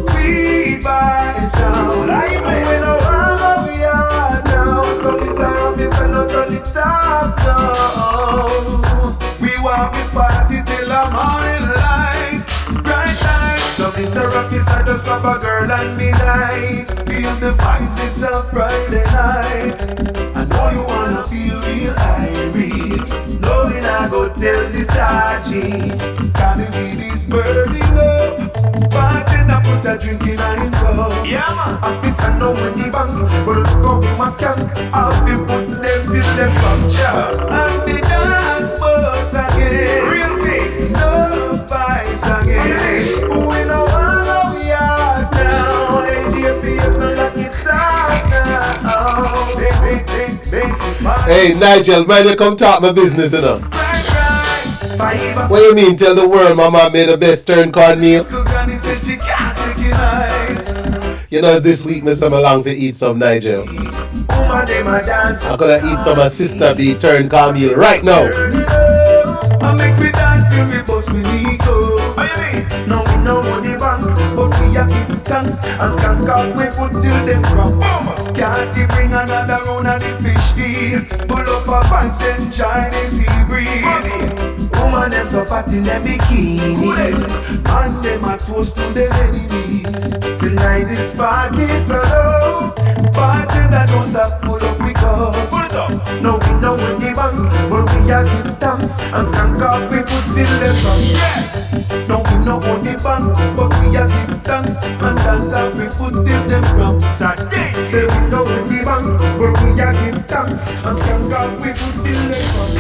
sweet by down. Like we know how we are now. So this time is not on the top now. We want the party till the morning light. Bright light. So Mr. Officer just grab a girl and be nice. Feel the vibes, it's a Friday night. I know you wanna feel real irate. Knowing I go tell the sergeant. Can the weed is burning up. Bartender put a drink in a him cup. Yeah man. Officer know when the bank, but look how we must skank. I'll be put them till them puncture. And the dance bus again. Real thing. No vibes again. We know how we are now. AJP is not like it's out now. Hey Nigel, man, you come talk my business, you know. What you mean? Tell the world mama made the best turn cornmeal. You know this week me some along to eat some Nigel. I'm gonna eat some of Sister B turn cornmeal right now. I make me dance till we bust with ego. Now we know money bank, but we a give thanks. And skank out we put till them come. Can't bring another round of the fish deal. Pull up a pipes and enjoy the sea breeze. Woman them so fat in them bikinis. And them a toast to them enemies. Tonight this party it's alone. Bartender don't stop, pull up we go. Pull it up. Now we know when the bank, but we a give thanks. And skank out we put till them come. Now we know on the bank, but we a give thanks. And dance out we put till them come. Say we know on the bank, but we a give thanks. And skank out we put till them come.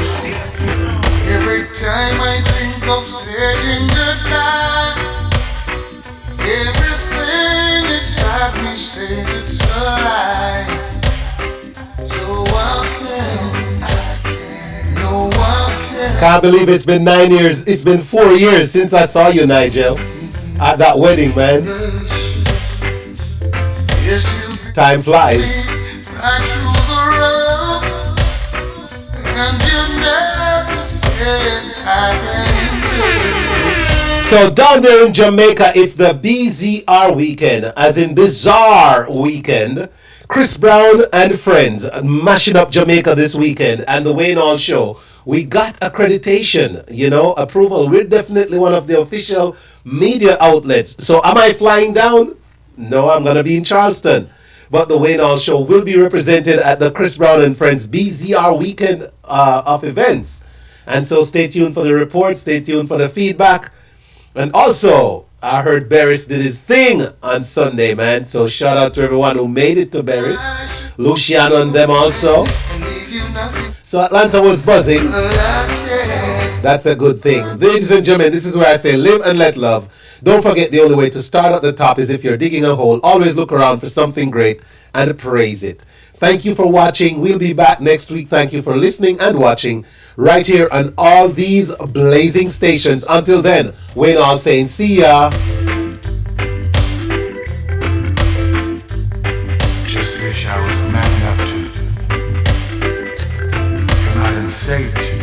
Every time I think of saying goodbye, everything inside me says it's a lie. So Can't believe it's been 9 years. It's been 4 years since I saw you, Nigel, at that wedding, man. Time flies. Right through the rough, and you never said I can do. So down there in Jamaica, it's the BZR weekend, as in Bizarre Weekend. Chris Brown and friends mashing up Jamaica this weekend, and the Wayne Hall Show. We got accreditation, approval. We're definitely one of the official media outlets. So am I flying down? No, I'm going to be in Charleston. But the Wayne Hall Show will be represented at the Chris Brown and Friends BZR weekend of events. And so stay tuned for the report, stay tuned for the feedback. And also, I heard Barris did his thing on Sunday, man. So shout out to everyone who made it to Barris. Luciano and them also. So Atlanta was buzzing. That's a good thing. Ladies and gentlemen, this is where I say live and let love. Don't forget, the only way to start at the top is if you're digging a hole. Always look around for something great and praise it. Thank you for watching. We'll be back next week. Thank you for listening and watching right here on all these blazing stations. Until then, Wayne Hall saying see ya. Just wish I was man enough to come out and say to you.